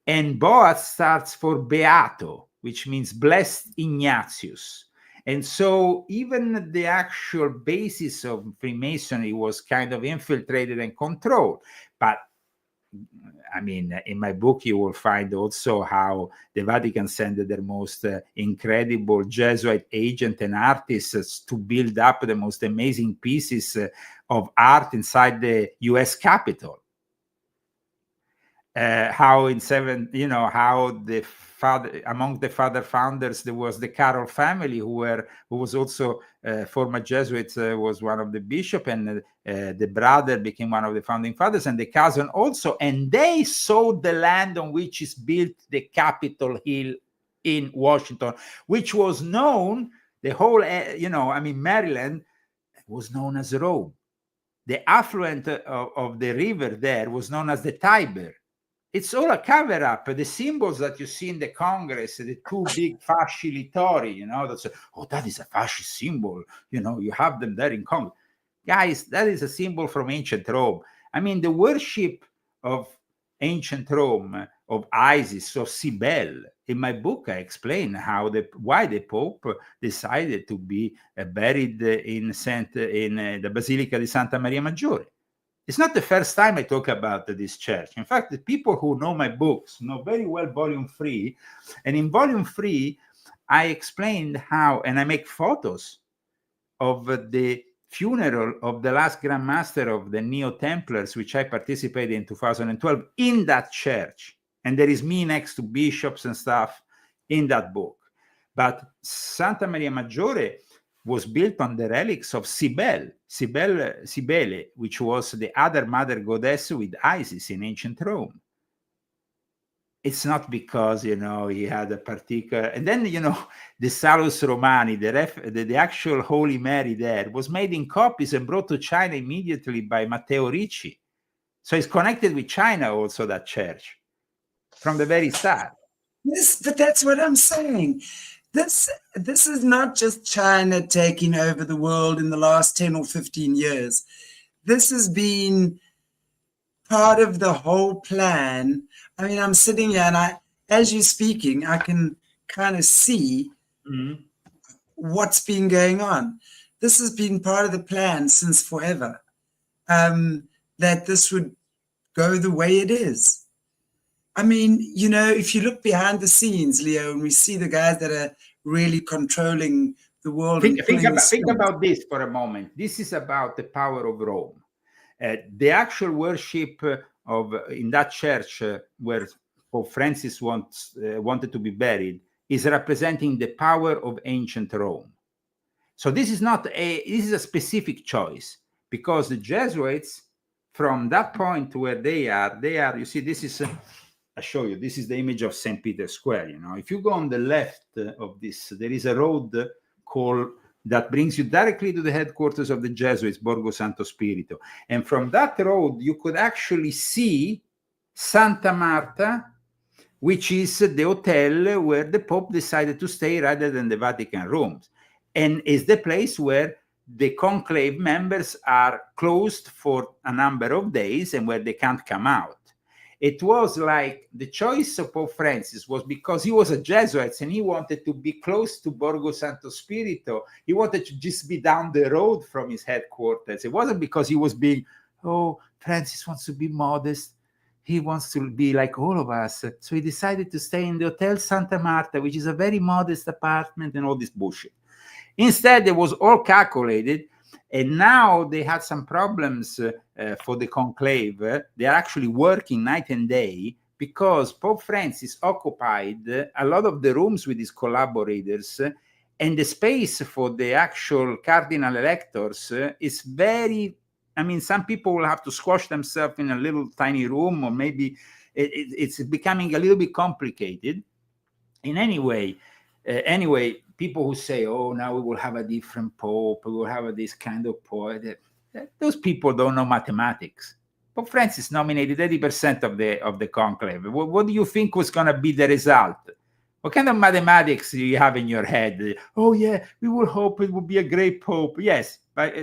and Boaz stands for Beato, which means blessed Ignatius. And so even the actual basis of Freemasonry was kind of infiltrated and controlled. But I mean, in my book, you will find also how the Vatican sent their most incredible Jesuit agent and artists to build up the most amazing pieces of art inside the US Capitol. How in how the father, among the father founders, there was the Carroll family who was also former Jesuits, was one of the bishop, and the brother became one of the founding fathers, and the cousin also, and they sold the land on which is built the Capitol Hill in Washington, which was known, the whole, Maryland was known as Rome. The affluent of the river there was known as the Tiber. It's all a cover-up. The symbols that you see in the Congress, the two big fasci litori, that is a fascist symbol. You have them there in Congress. Guys, that is a symbol from ancient Rome. I mean, the worship of ancient Rome, of Isis, of Cybele. In my book, I explain why the Pope decided to be buried in the Basilica di Santa Maria Maggiore. It's not the first time I talk about this church. In fact, the people who know my books know very well Volume 3. And in Volume 3, I explained how, and I make photos of the funeral of the last Grand Master of the Neo-Templars, which I participated in 2012, in that church. And there is me next to bishops and stuff in that book. But Santa Maria Maggiore was built on the relics of Cybele, which was the other mother goddess with Isis in ancient Rome. It's not because, he had a particular... And then, the Salus Romani, the actual Holy Mary there, was made in copies and brought to China immediately by Matteo Ricci. So it's connected with China also, that church, from the very start. Yes, but that's what I'm saying. This is not just China taking over the world in the last 10 or 15 years. This has been part of the whole plan. I mean, I'm sitting here and as you're speaking, I can kind of see what's been going on. This has been part of the plan since forever, that this would go the way it is. I mean, if you look behind the scenes, Leo, and we see the guys that are really controlling the world think and about this for a moment. This is about the power of Rome. The actual worship in that church where Pope Francis wanted to be buried is representing the power of ancient Rome. So this is a specific choice, because the Jesuits, from that point where they are, you see, this is, I show you, this is the image of St. Peter's Square. If you go on the left of this, there is a road that brings you directly to the headquarters of the Jesuits, Borgo Santo Spirito. And from that road, you could actually see Santa Marta, which is the hotel where the Pope decided to stay rather than the Vatican rooms, and is the place where the conclave members are closed for a number of days and where they can't come out. It was like the choice of Pope Francis was because he was a Jesuit and he wanted to be close to Borgo Santo Spirito. He wanted to just be down the road from his headquarters. It wasn't because he was being, Francis wants to be modest. He wants to be like all of us. So he decided to stay in the Hotel Santa Marta, which is a very modest apartment, and all this bullshit. Instead, it was all calculated. And now they had some problems for the conclave. They are actually working night and day because Pope Francis occupied a lot of the rooms with his collaborators, and the space for the actual cardinal electors is very, some people will have to squash themselves in a little tiny room, or maybe it's becoming a little bit complicated. In any way, people who say, now we will have a different pope, we will have this kind of pope, those people don't know mathematics. Pope Francis nominated 80% of the conclave. What do you think was going to be the result? What kind of mathematics do you have in your head? Oh, yeah, we will hope it will be a great pope. Yes,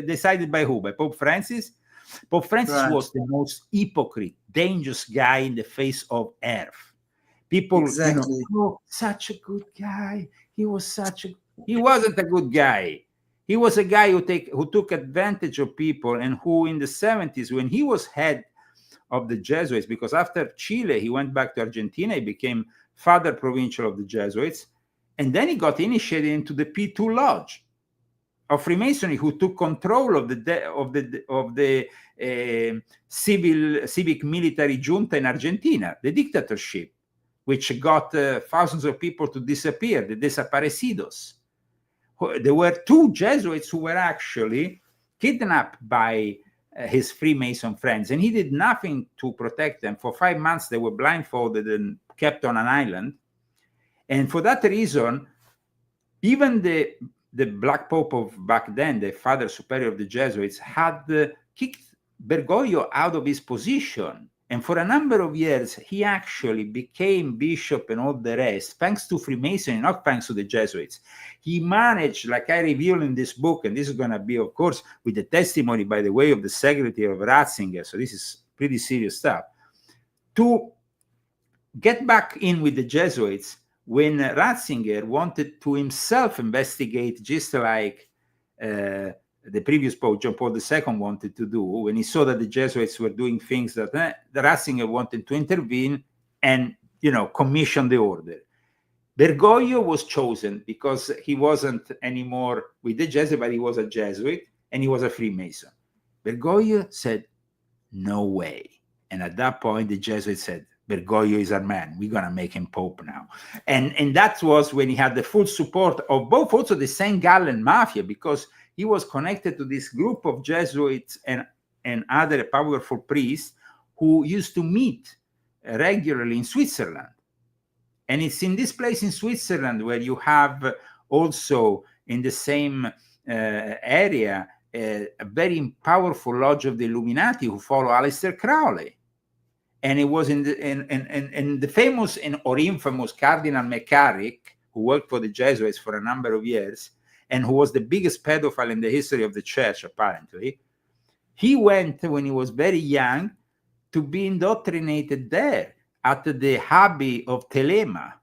decided by who? By Pope Francis? Pope Francis was the most hypocrite, dangerous guy in the face of earth. People, such a good guy. He wasn't a good guy. He was a guy who took advantage of people, and who in the 70s, when he was head of the Jesuits, because after Chile, he went back to Argentina, he became Father Provincial of the Jesuits, and then he got initiated into the P2 Lodge of Freemasonry, who took control of the civic military junta in Argentina, the dictatorship, which got thousands of people to disappear, the desaparecidos. There were 2 Jesuits who were actually kidnapped by his Freemason friends, and he did nothing to protect them. For 5 months, they were blindfolded and kept on an island. And for that reason, even the Black Pope of back then, the Father Superior of the Jesuits, had kicked Bergoglio out of his position. And for a number of years, he actually became bishop and all the rest, thanks to Freemasonry, not thanks to the Jesuits. He managed, like I reveal in this book, and this is going to be, of course, with the testimony, by the way, of the secretary of Ratzinger, so this is pretty serious stuff, to get back in with the Jesuits when Ratzinger wanted to himself investigate, just like the previous Pope, John Paul II, wanted to do, when he saw that the Jesuits were doing things that the Ratzinger wanted to intervene and, commission the order. Bergoglio was chosen because he wasn't anymore with the Jesuit, but he was a Jesuit and he was a Freemason. Bergoglio said, no way. And at that point, the Jesuits said, Bergoglio is our man. We're going to make him Pope now. And that was when he had the full support of both, also the St. Gallen Mafia, because he was connected to this group of Jesuits and other powerful priests who used to meet regularly in Switzerland. And it's in this place in Switzerland where you have also in the same area a very powerful lodge of the Illuminati who follow Aleister Crowley. And it was in the famous or infamous Cardinal McCarrick, who worked for the Jesuits for a number of years, and who was the biggest pedophile in the history of the church, apparently. He went, when he was very young, to be indoctrinated there. at the abbey of Telema.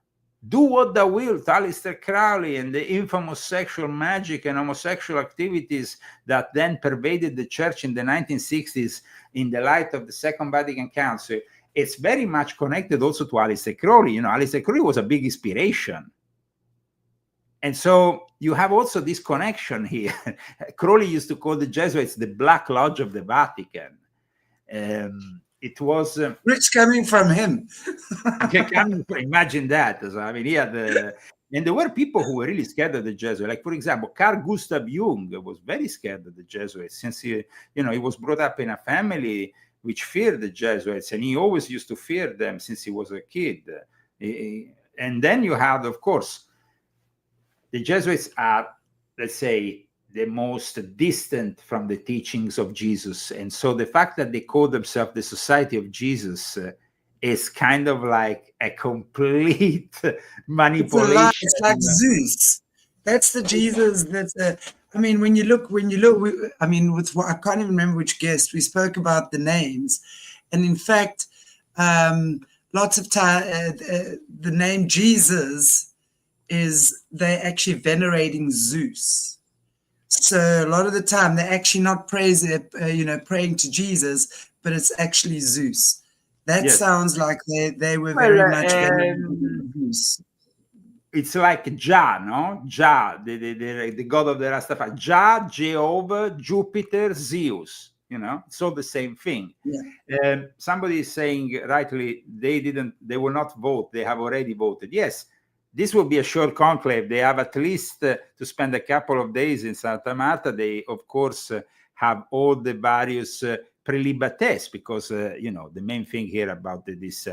Do what thou wilt, Aleister Crowley, and the infamous sexual magic and homosexual activities that then pervaded the church in the 1960s in the light of the Second Vatican Council. It's very much connected also to Aleister Crowley. You know, Aleister Crowley was a big inspiration. And so you have also this connection here. Crowley used to call the Jesuits the Black Lodge of the Vatican. It was Rich coming from him. Imagine that. So, I mean, he had and there were people who were really scared of the Jesuits. Like, for example, Carl Gustav Jung was very scared of the Jesuits, since he was brought up in a family which feared the Jesuits, and he always used to fear them since he was a kid. And then you have, of course, the Jesuits are, let's say, the most distant from the teachings of Jesus. And so the fact that they call themselves the Society of Jesus is kind of like a complete manipulation. It's like Zeus. That's the Jesus. I mean, when you look, I mean, I can't even remember which guest we spoke about the names. And in fact, lots of time, the name Jesus is they're actually venerating Zeus. So a lot of the time they're actually not praying to Jesus, but it's actually Zeus. That sounds like they were very much venerating Zeus. It's like Jah, no? Jah, the god of the Rastafari. Jah, Jehovah, Jupiter, Zeus. You know, it's all the same thing. Yeah. Somebody is saying rightly, they will not vote. They have already voted. Yes. This will be a short conclave. They have at least to spend a couple of days in Santa Marta. They, of course, have all the various prelibates, because, the main thing here about this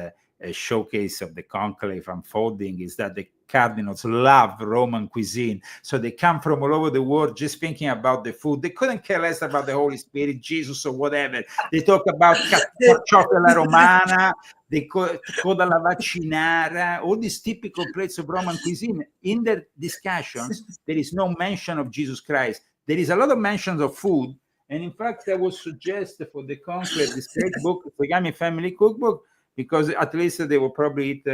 showcase of the conclave unfolding is that the cardinals love Roman cuisine. So they come from all over the world just thinking about the food. They couldn't care less about the Holy Spirit, Jesus, or whatever. They talk about carciofa alla romana, the coda alla vaccinara, all these typical plates of Roman cuisine. In their discussions, there is no mention of Jesus Christ. There is a lot of mentions of food. And in fact, I would suggest for the conclave this great book, the Zagami Family Cookbook, because at least they will probably eat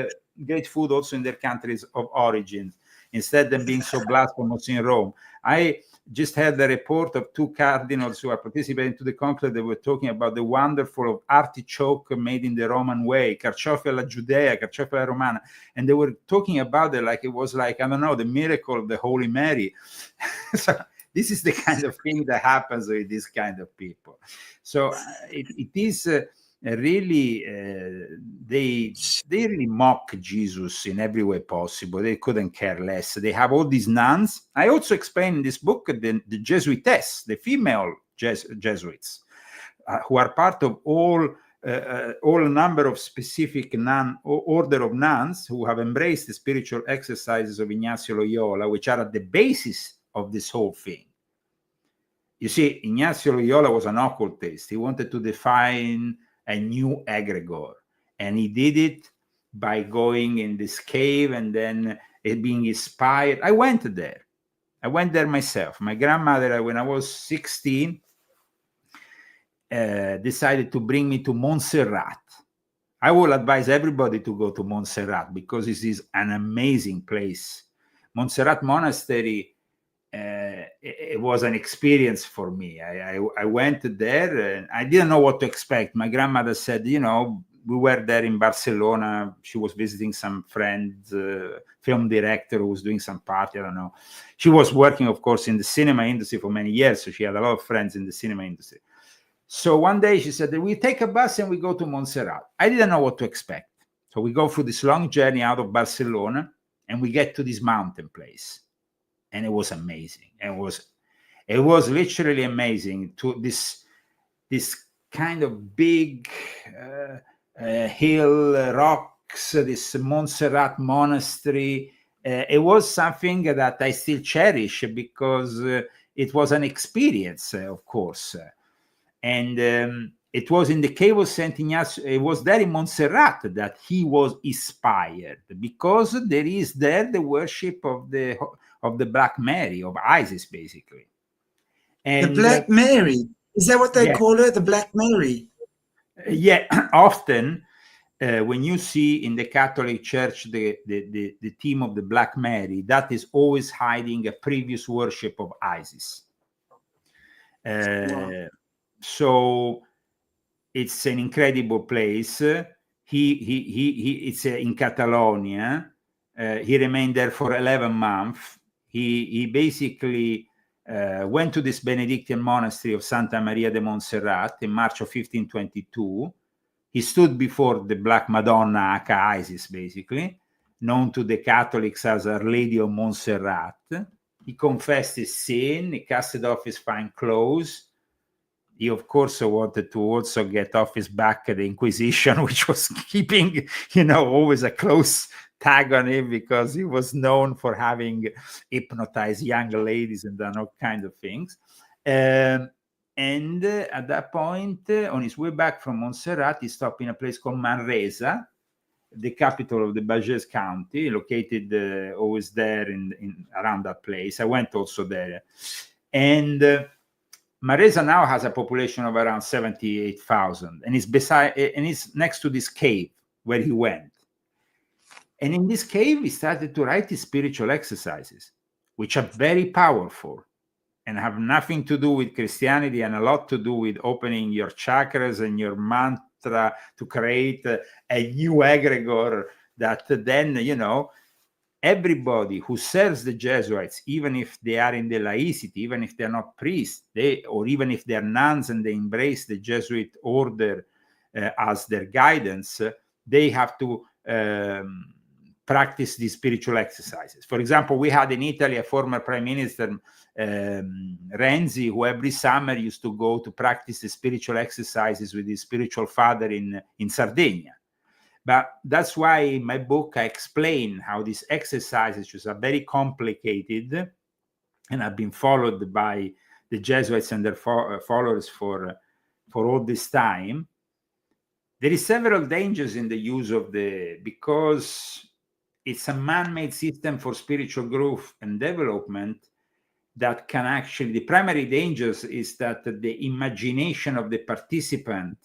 great food also in their countries of origin, instead of being so blasphemous in Rome. I just had the report of two cardinals who are participating to the conclave. They were talking about the wonderful artichoke made in the Roman way, carciofi alla Judea, carciofi alla Romana. And they were talking about it like it was like, I don't know, the miracle of the Holy Mary. So this is the kind of thing that happens with this kind of people. So it is... really, they really mock Jesus in every way possible. They couldn't care less. They have all these nuns. I also explain in this book the Jesuitess, the female Jesuits, who are part of all a number of specific order of nuns who have embraced the spiritual exercises of Ignacio Loyola, which are at the basis of this whole thing. You see, Ignacio Loyola was an occultist. He wanted to define a new egregor, and he did it by going in this cave and then being inspired. I went there myself. My grandmother, when I was 16, decided to bring me to Montserrat. I will advise everybody to go to Montserrat because this is an amazing place. Montserrat Monastery, it was an experience for me. I went there and I didn't know what to expect. My grandmother said, we were there in Barcelona. She was visiting some friend, film director who was doing some party. I don't know. She was working, of course, in the cinema industry for many years. So she had a lot of friends in the cinema industry. So one day she said, we take a bus and we go to Montserrat. I didn't know what to expect. So we go through this long journey out of Barcelona and we get to this mountain place. And it was amazing. It was literally amazing. To this kind of big hill, rocks, this Montserrat monastery. It was something that I still cherish because it was an experience, of course. And it was in the cave of Saint Ignacio. It was there in Montserrat that he was inspired, because there is there the worship of the Black Mary, of Isis, basically. And the Black Mary, is that what they call her? The Black Mary? Yeah, often when you see in the Catholic Church the theme of the Black Mary, that is always hiding a previous worship of Isis. Wow. So it's an incredible place. It's in Catalonia. He remained there for 11 months. He basically went to this Benedictine monastery of Santa Maria de Montserrat in March of 1522. He stood before the Black Madonna, aka Isis, basically, known to the Catholics as Our Lady of Montserrat. He confessed his sin. He casted off his fine clothes. He, of course, wanted to also get off his back the Inquisition, which was keeping, always a close tag on him because he was known for having hypnotized young ladies and done all kinds of things. And at that point, on his way back from Montserrat, he stopped in a place called Manresa, the capital of the Bages County, located always there in around that place. I went also there. And Manresa now has a population of around 78,000, and it's next to this cave where he went. And in this cave, he started to write his spiritual exercises, which are very powerful and have nothing to do with Christianity and a lot to do with opening your chakras and your mantra to create a new egregor that then, everybody who serves the Jesuits, even if they are in the laicity, even if they're not priests, or even if they're nuns and they embrace the Jesuit order as their guidance, they have to practice these spiritual exercises. For example, we had in Italy a former Prime Minister, Renzi, who every summer used to go to practice the spiritual exercises with his spiritual father in Sardinia. But that's why in my book I explain how these exercises, which are very complicated and have been followed by the Jesuits and their followers for all this time, there is several dangers in the use of because it's a man-made system for spiritual growth and development that can actually, the primary dangers is that the imagination of the participant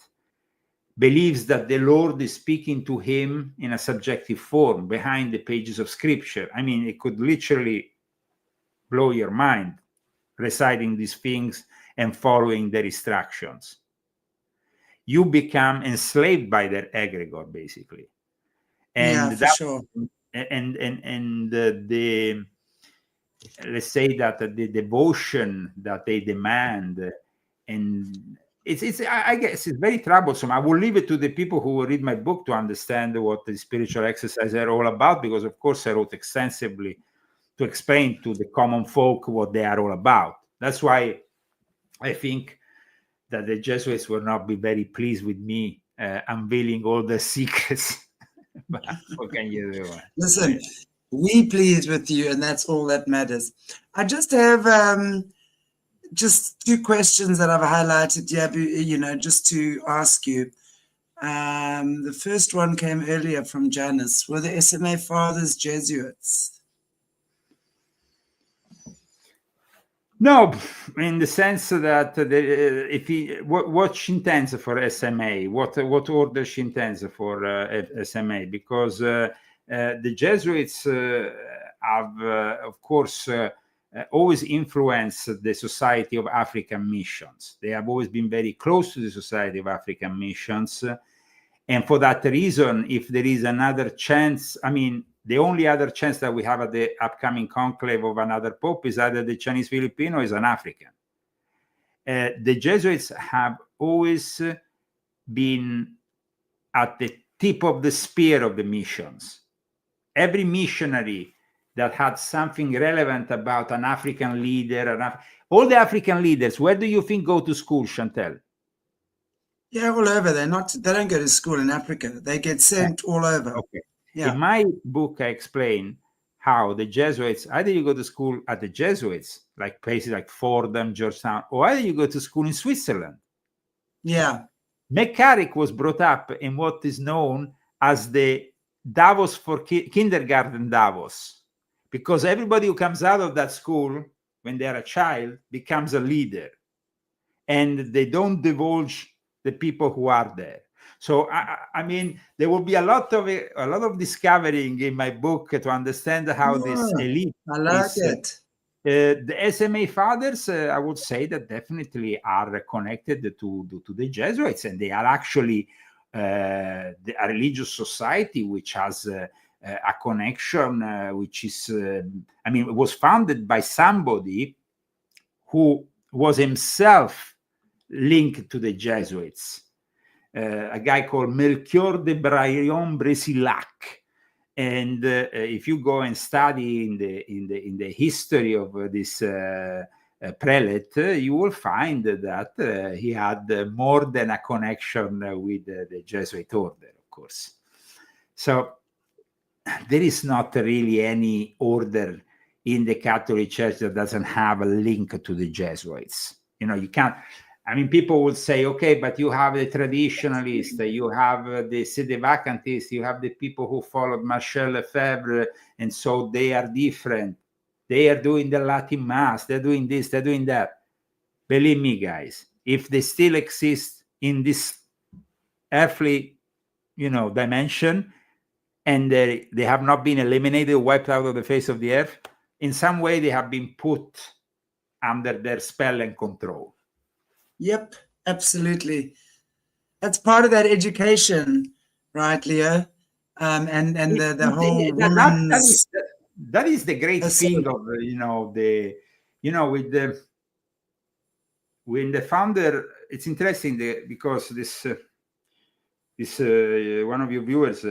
believes that the Lord is speaking to him in a subjective form behind the pages of scripture. I mean, it could literally blow your mind reciting these things and following their instructions. You become enslaved by their egregor, basically. And yeah, for sure. And the let's say that the devotion that they demand, and it's I guess it's very troublesome. I will leave it to the people who will read my book to understand what the spiritual exercises are all about, because of course I wrote extensively to explain to the common folk what they are all about. That's why I think that the Jesuits will not be very pleased with me unveiling all the secrets. But what can you do? Listen, we pleased with you, and that's all that matters. I just have just two questions that I've highlighted here, just to ask you. The first one came earlier from Janice. Were the SMA fathers Jesuits? No, in the sense that what she intends for SMA, what order she intends for SMA, because the Jesuits have, of course, always influenced the Society of African Missions. They have always been very close to the Society of African Missions. And for that reason, if there is another chance, I mean, the only other chance that we have at the upcoming conclave of another pope is either the Chinese Filipino or is an African. The Jesuits have always been at the tip of the spear of the missions. Every missionary that had something relevant about an African leader, all the African leaders, where do you think go to school, Chantelle? Yeah, all over. They don't go to school in Africa. They get sent all over. Okay. Yeah. In my book, I explain how the Jesuits, either you go to school at the Jesuits, like places like Fordham, Georgetown, or either you go to school in Switzerland. Yeah. McCarrick was brought up in what is known as the Davos for kindergarten Davos, because everybody who comes out of that school when they're a child becomes a leader, and they don't divulge the people who are there. So I mean, there will be a lot of discovering in my book to understand how this elite I like is. it. The SMA fathers, I would say that definitely are connected to the Jesuits, and they are actually a religious society which has a connection, which is, I mean, it was founded by somebody who was himself linked to the Jesuits. A guy called Melchior de Braillon Bresilac, and if you go and study in the history of this prelate, you will find that he had more than a connection with the Jesuit order, of course. So there is not really any order in the Catholic Church that doesn't have a link to the Jesuits. You know, you can't. I mean, people would say, okay, but you have the traditionalists, you have the sedevacantists, you have the people who followed Marcel Lefebvre, and so they are different. They are doing the Latin Mass, they're doing this, they're doing that. Believe me, guys, if they still exist in this earthly, dimension, and they have not been eliminated, wiped out of the face of the earth, in some way they have been put under their spell and control. Yep, absolutely. That's part of that education, right, Leo? And the whole women's... That is the great thing of when the founder. It's interesting because this one of your viewers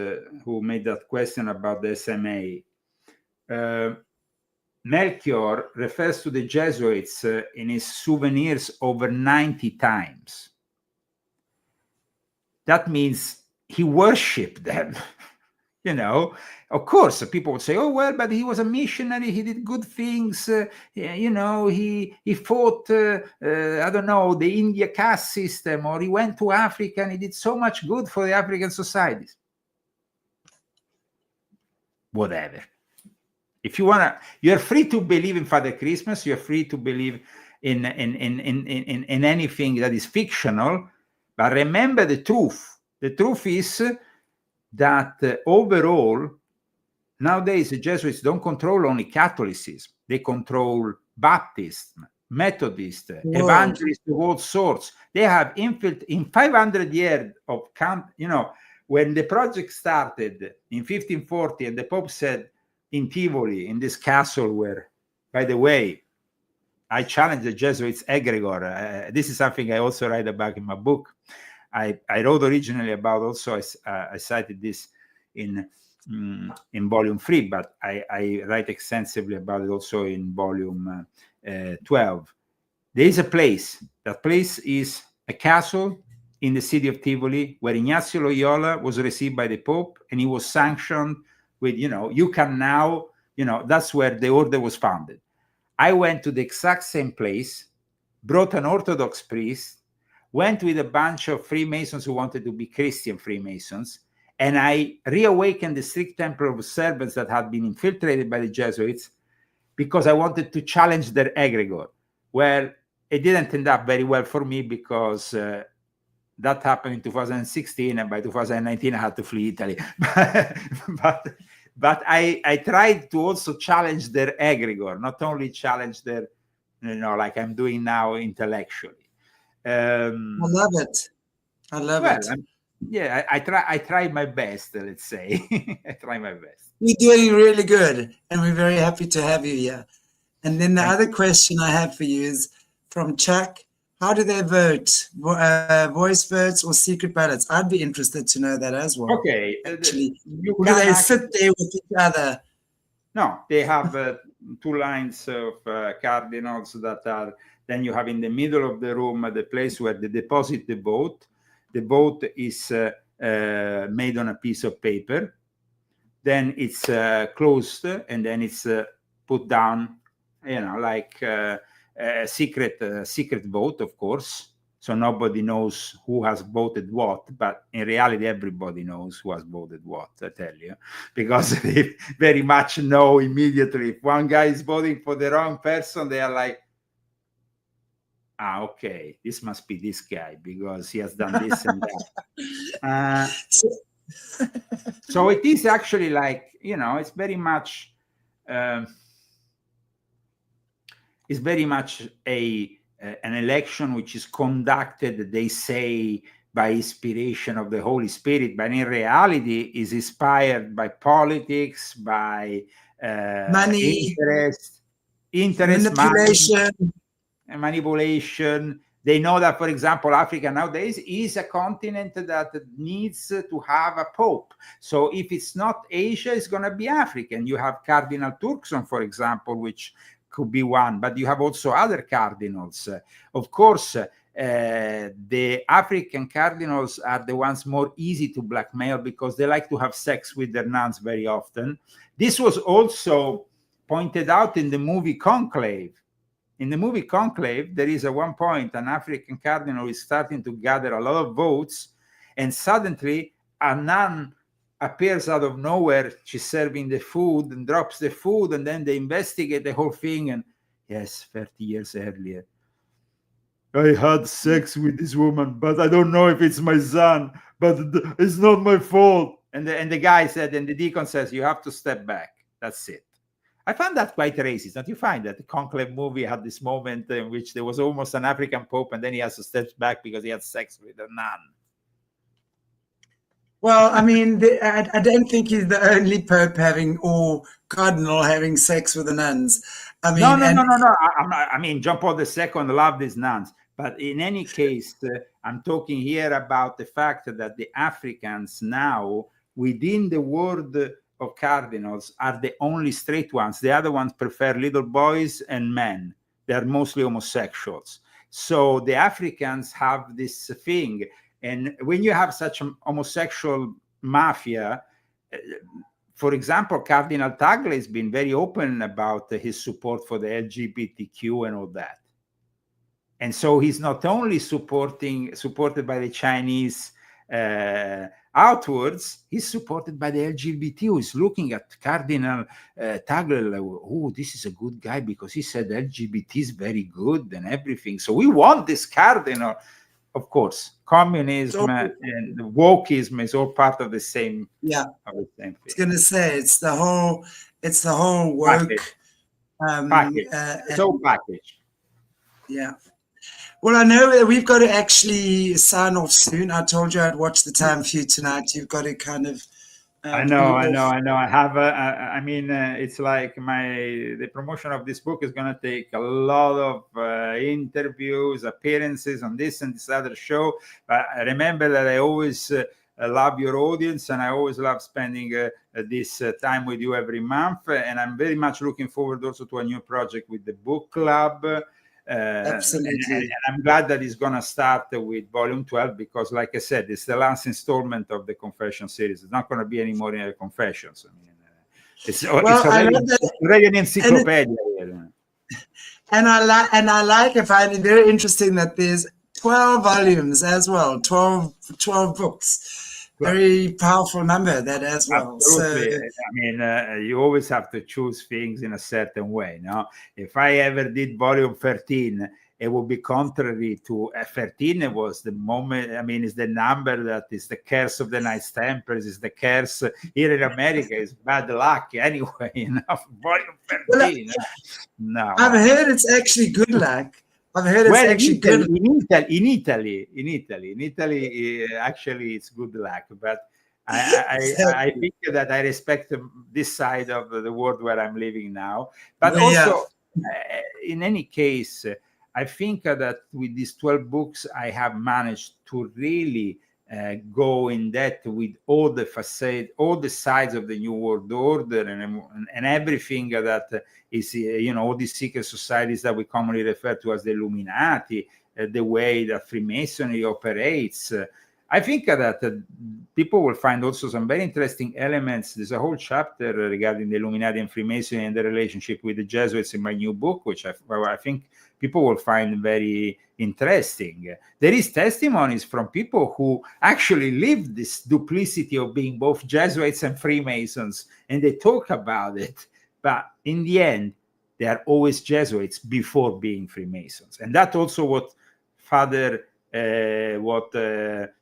who made that question about the SMA. Melchior refers to the Jesuits in his souvenirs over 90 times. That means he worshipped them. Of course, people would say, oh, well, but he was a missionary. He did good things. He fought, I don't know, the India caste system, or he went to Africa and he did so much good for the African societies. Whatever. If you want to, you're free to believe in Father Christmas. You're free to believe in anything that is fictional. But remember the truth. The truth is that overall, nowadays the Jesuits don't control only Catholicism. They control Baptism, Methodist, evangelists of all sorts. They have in 500 years of when the project started in 1540, and the Pope said in Tivoli, in this castle where, by the way, I challenge the Jesuits egregore. This is something I also write about in my book. I wrote originally about, also I cited this in volume 3, but I write extensively about it also in volume 12. There is a place. That place is a castle in the city of Tivoli, where Ignazio Loyola was received by the Pope, and he was sanctioned with, you can now, that's where the order was founded. I went to the exact same place, brought an Orthodox priest, went with a bunch of Freemasons who wanted to be Christian Freemasons, and I reawakened the strict temple observance that had been infiltrated by the Jesuits, because I wanted to challenge their egregore. Well, it didn't end up very well for me, because that happened in 2016, and by 2019 I had to flee Italy. But I tried to also challenge their egregore, not only challenge their, like I'm doing now intellectually. I love it. I love it. I try my best, let's say. I try my best. You're doing really good, and we're very happy to have you here. And then the other question I have for you is from Chuck. How do they vote? Voice votes or secret ballots? I'd be interested to know that as well. Okay. Actually, do they sit there with each other? No, they have 2 lines of cardinals that are, then you have in the middle of the room the place where they deposit the vote. The vote is made on a piece of paper. Then it's closed, and then it's put down, like a secret vote, of course. So nobody knows who has voted what, but in reality, everybody knows who has voted what, I tell you, because they very much know immediately. If one guy is voting for the wrong person, they are like, okay, this must be this guy because he has done this and that. So it is actually like, it's very much an election which is conducted, they say, by inspiration of the Holy Spirit, but in reality is inspired by politics, by money, interest, manipulation. money, and manipulation. They know that, for example, Africa nowadays is a continent that needs to have a pope. So if it's not Asia, it's going to be Africa. And you have Cardinal Turkson, for example, which could be one, but you have also other cardinals. Of course, the African cardinals are the ones more easy to blackmail because they like to have sex with their nuns very often. This was also pointed out in the movie Conclave. In the movie Conclave, there is at one point an African cardinal is starting to gather a lot of votes, and suddenly a nun appears out of nowhere. She's serving the food and drops the food, and then they investigate the whole thing. And yes, 30 years earlier, I had sex with this woman, but I don't know if it's my son, but it's not my fault. And the guy said, and the deacon says, you have to step back. That's it. I found that quite racist. Don't you find that the Conclave movie had this moment in which there was almost an African pope, and then he has to step back because he had sex with a nun? Well, I mean, I don't think he's the only pope or cardinal having sex with the nuns. I mean, no. I mean, John Paul II loved his nuns. But in any case, I'm talking here about the fact that the Africans now, within the world of cardinals, are the only straight ones. The other ones prefer little boys and men. They're mostly homosexuals. So the Africans have this thing. And when you have such a homosexual mafia, for example, Cardinal Tagle has been very open about his support for the LGBTQ and all that. And so he's not only supported by the Chinese outwards, he's supported by the LGBT, who is looking at Cardinal Tagle, oh, this is a good guy because he said LGBT is very good and everything. So we want this cardinal. Of course, communism and wokeism is all part of the same. Yeah, thing. I was going to say it's the whole woke package. It's all package. Yeah. Well, I know that we've got to actually sign off soon. I told you I'd watch the time for you tonight. You've got to kind of. I know. I have. I mean, it's like the promotion of this book is going to take a lot of interviews, appearances on this and this other show. But remember that I always love your audience, and I always love spending this time with you every month. And I'm very much looking forward also to a new project with the book club. Absolutely. And I'm glad that it's going to start with volume 12 because, like I said, it's the last installment of the Confession series. It's not going to be any more Confessions. I mean, it's already an encyclopedia. And I find it very interesting that there's 12 volumes as well, 12 books. Very powerful number, that as well. Absolutely. So, I mean, you always have to choose things in a certain way. No, if I ever did volume 13, it would be contrary to 13. It was the moment. I mean, it's the number that is the curse of the Knights Templars. Is the curse here in America is bad luck anyway. Volume 13. No, I've heard it's actually good luck. I've heard it's actually good. In Italy, actually, it's good luck. But I think that I respect this side of the world where I'm living now. But also, in any case, I think that with these 12 books, I have managed to really go in depth with all the facade, all the sides of the New World Order and everything that is, all these secret societies that we commonly refer to as the Illuminati, the way that Freemasonry operates. I think that people will find also some very interesting elements. There's a whole chapter regarding the Illuminati and Freemasonry and the relationship with the Jesuits in my new book, which I think people will find very interesting. There is testimonies from people who actually lived this duplicity of being both Jesuits and Freemasons, and they talk about it. But in the end, they are always Jesuits before being Freemasons. And that's also what Father, what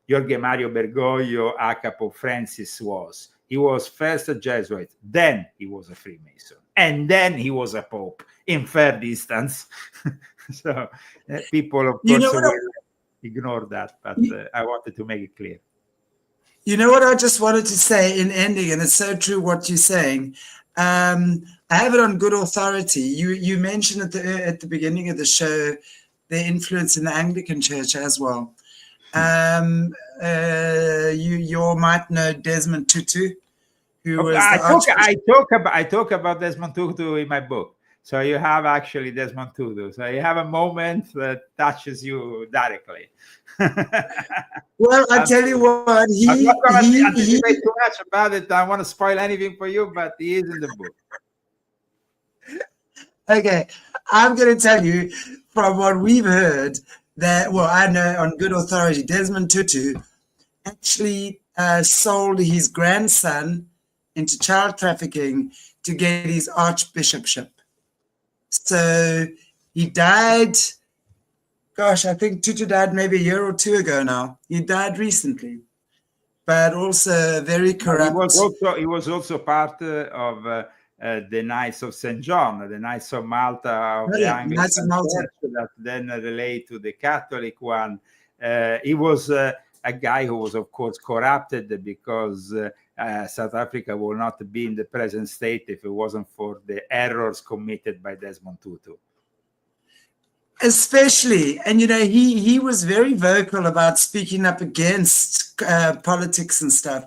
Jorge Mario Bergoglio, aka Pope Francis was. He was first a Jesuit, then he was a Freemason, and then he was a Pope in fair distance. So people, of course, will ignore that, but I wanted to make it clear. You know what I just wanted to say in ending, and it's so true what you're saying. I have it on good authority. You mentioned at the beginning of the show the influence in the Anglican Church as well. You all might know Desmond Tutu, who was I talk about Desmond Tutu in my book. So you have actually Desmond Tutu. So you have a moment that touches you directly. Well, I tell you what, I'm not going to anticipate too much about it. I don't want to spoil anything for you, but he is in the book. Okay, I'm going to tell you from what we've heard that, well, I know on good authority, Desmond Tutu actually sold his grandson into child trafficking to get his archbishopship. So he died, gosh, I think Tutu died maybe a year or two ago now. He died recently, but also very corrupt. He was also part of the Knights of St. John, the Knights of Malta of the Anglican Church that then relate to the Catholic one. He was a guy who was, of course, corrupted because South Africa would not be in the present state if it wasn't for the errors committed by Desmond Tutu. Especially, and you know, he was very vocal about speaking up against politics and stuff.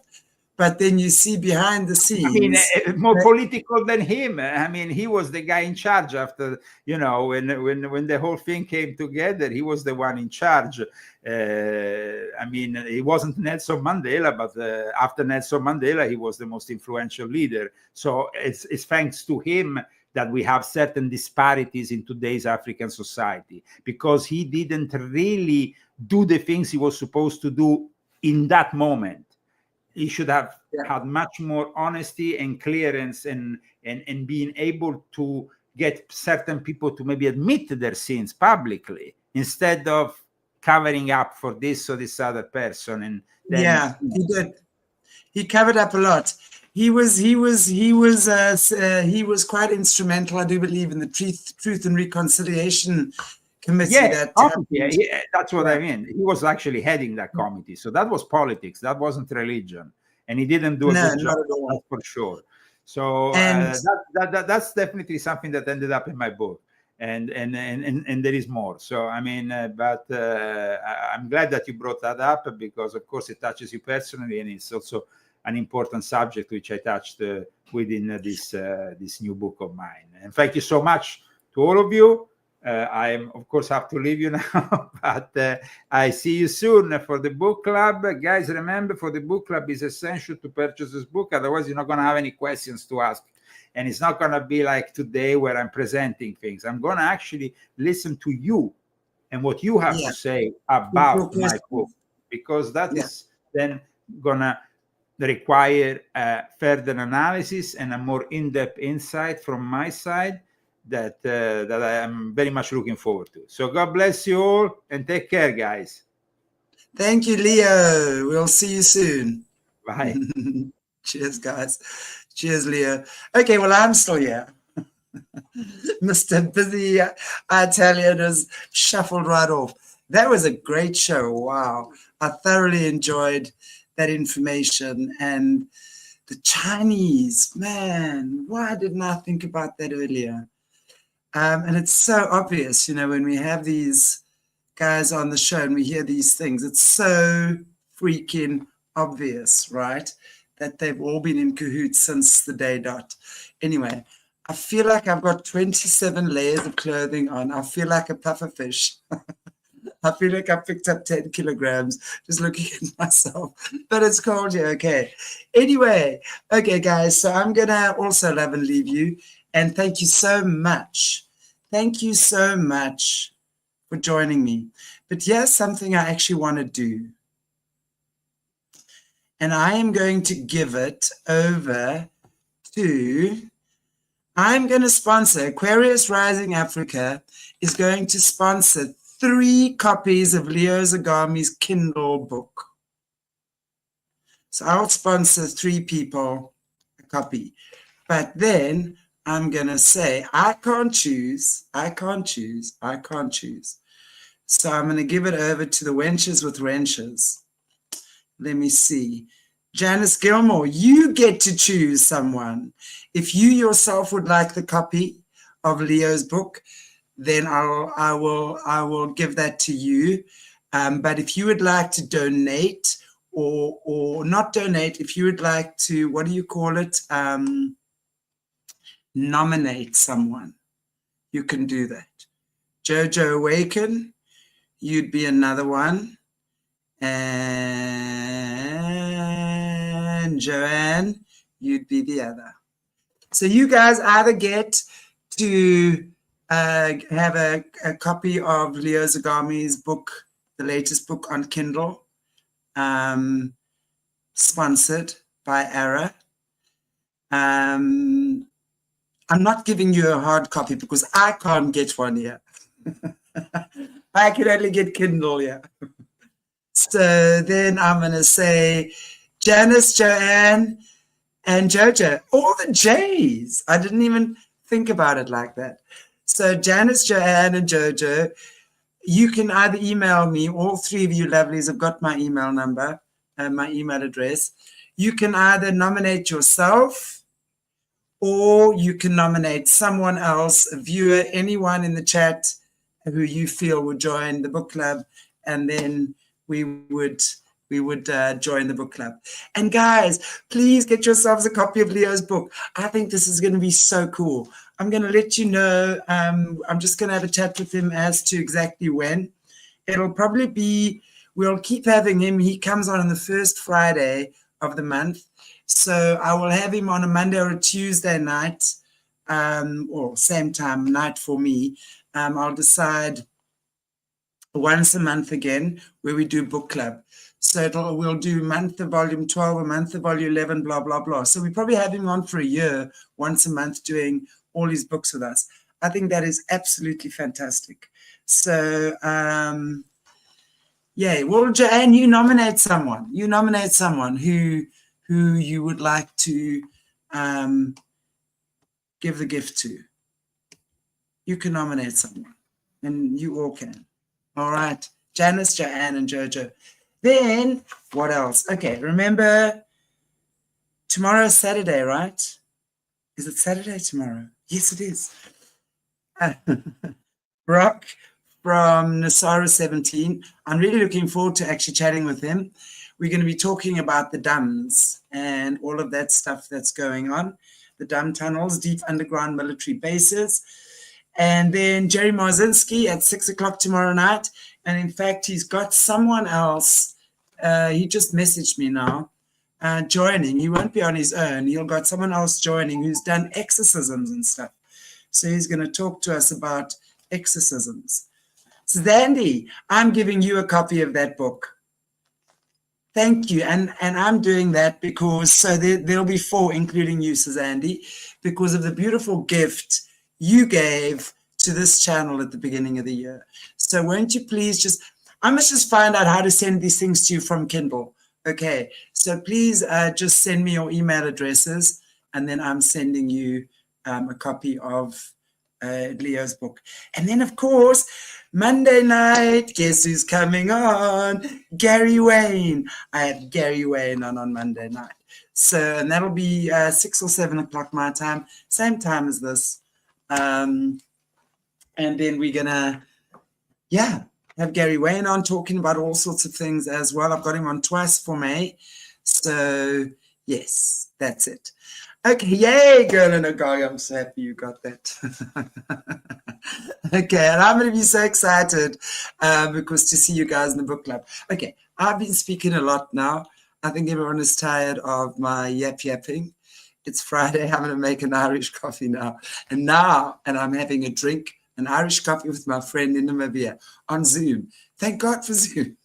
But then you see behind the scenes, I mean, more political than him. I mean, he was the guy in charge after, you know, when the whole thing came together, he was the one in charge. I mean, he wasn't Nelson Mandela, but after Nelson Mandela, he was the most influential leader. So it's thanks to him that we have certain disparities in today's African society, because he didn't really do the things he was supposed to do in that moment. He should have had much more honesty and clearance and being able to get certain people to maybe admit their sins publicly instead of covering up for this or this other person. And then, he did. He covered up a lot. He was quite instrumental, I do believe, in the Truth and Reconciliation Committee. That's what I mean. He was actually heading that committee, so that was politics. That wasn't religion, and he didn't do a good job. That's for sure. So that's definitely something that ended up in my book, and there is more. So I mean, but I'm glad that you brought that up, because of course it touches you personally, and it's also an important subject which I touched within this new book of mine. And thank you so much to all of you. I of course have to leave you now, but I see you soon for the book club. Guys, remember, for the book club, it's essential to purchase this book, otherwise you're not going to have any questions to ask, and it's not going to be like today where I'm presenting things. I'm going to actually listen to you and what you have to say about my book, because that is then going to require further analysis and a more in-depth insight from my side that I am very much looking forward to. So God bless you all, and take care, guys. Thank you, Leo. We'll see you soon. Bye. Cheers, guys. Cheers, Leo. Okay, well, I'm still here. Mr. Busy Italian has shuffled right off. That was a great show. Wow. I thoroughly enjoyed that information. And the Chinese, man, why didn't I think about that earlier? And it's so obvious, you know, when we have these guys on the show and we hear these things, it's so freaking obvious, right? That they've all been in cahoots since the day dot. Anyway, I feel like I've got 27 layers of clothing on. I feel like a puffer fish. I feel like I picked up 10 kilograms just looking at myself, but it's cold here. Okay. Anyway, okay, guys. So I'm going to also love and leave you. And thank you so much. Thank you so much for joining me. But here's something I actually want to do. And I am going to give it over to, I'm going to sponsor, Aquarius Rising Africa is going to sponsor 3 copies of Leo Zagami's Kindle book. So I'll sponsor 3 people a copy. But then I'm going to say, I can't choose. So I'm going to give it over to the wenches with wrenches. Let me see. Janice Gilmore, you get to choose someone. If you yourself would like the copy of Leo's book, then I will give that to you. But if you would like to donate or not donate, if you would like to, what do you call it? Nominate someone, you can do that. Jojo Awaken, you'd be another one. And Joanne, you'd be the other. So you guys either get to have a copy of Leo Zagami's book, the latest book on Kindle, sponsored by Ara. I'm not giving you a hard copy because I can't get one here. I can only get Kindle here. So then I'm going to say Janice, Joanne, and Jojo. All the J's. I didn't even think about it like that. So Janice, Joanne, and Jojo, you can either email me. All 3 of you lovelies have got my email number and my email address. You can either nominate yourself or you can nominate someone else, a viewer, anyone in the chat who you feel would join the book club, and then we would join the book club. And guys, please get yourselves a copy of Leo's book. I think this is going to be so cool. I'm going to let you know. I'm just going to have a chat with him as to exactly when. It'll probably be, we'll keep having him. He comes on the first Friday of the month. So I will have him on a Monday or a Tuesday night, or same time, night for me. I'll decide once a month again where we do book club. So we'll do a month of volume 12, a month of volume 11, blah, blah, blah. So we probably have him on for a year, once a month, doing all his books with us. I think that is absolutely fantastic. So, yeah, well, Joanne, you nominate someone. You nominate someone who you would like to give the gift to. You can nominate someone, and you all can. All right, Janice, Joanne, and Jojo. Then, what else? Okay, remember, tomorrow's Saturday, right? Is it Saturday tomorrow? Yes, it is. Brock from Nasara 17. I'm really looking forward to actually chatting with him. We're going to be talking about the dams and all of that stuff that's going on. The dam tunnels, deep underground military bases. And then Jerry Marzinski at 6 o'clock tomorrow night. And in fact, he's got someone else. He just messaged me now, joining. He won't be on his own. He'll got someone else joining who's done exorcisms and stuff. So he's going to talk to us about exorcisms. So Zandy, I'm giving you a copy of that book. Thank you. And I'm doing that because, so there'll be 4, including you, Suzandy, because of the beautiful gift you gave to this channel at the beginning of the year. So won't you please I must just find out how to send these things to you from Kindle. Okay, so please just send me your email addresses, and then I'm sending you a copy of Leo's book. And then, of course, Monday night, guess who's coming on? Gary Wayne. I have Gary Wayne on Monday night. So, and that'll be 6 or 7 o'clock my time, same time as this. And then we're going to, have Gary Wayne on talking about all sorts of things as well. I've got him on twice for May. So, yes, that's it. Okay, yay, girl in a guy. I'm so happy you got that. Okay, and I'm going to be so excited because to see you guys in the book club. Okay, I've been speaking a lot now. I think everyone is tired of my yapping. It's Friday. I'm going to make an Irish coffee now. And I'm having a drink, an Irish coffee with my friend in Namibia on Zoom. Thank God for Zoom.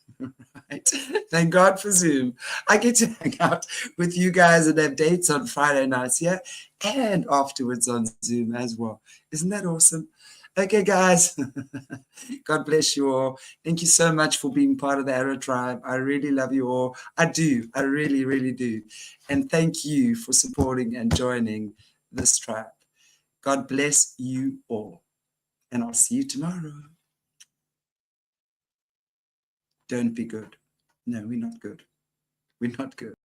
Right? Thank God for Zoom. I get to hang out with you guys and have dates on Friday nights, yeah, and afterwards on Zoom as well. Isn't that awesome? Okay, guys. God bless you all. Thank you so much for being part of the Arrow Tribe. I really love you all. I do. I really, really do. And thank you for supporting and joining this tribe. God bless you all. And I'll see you tomorrow. Don't be good. No, we're not good. We're not good.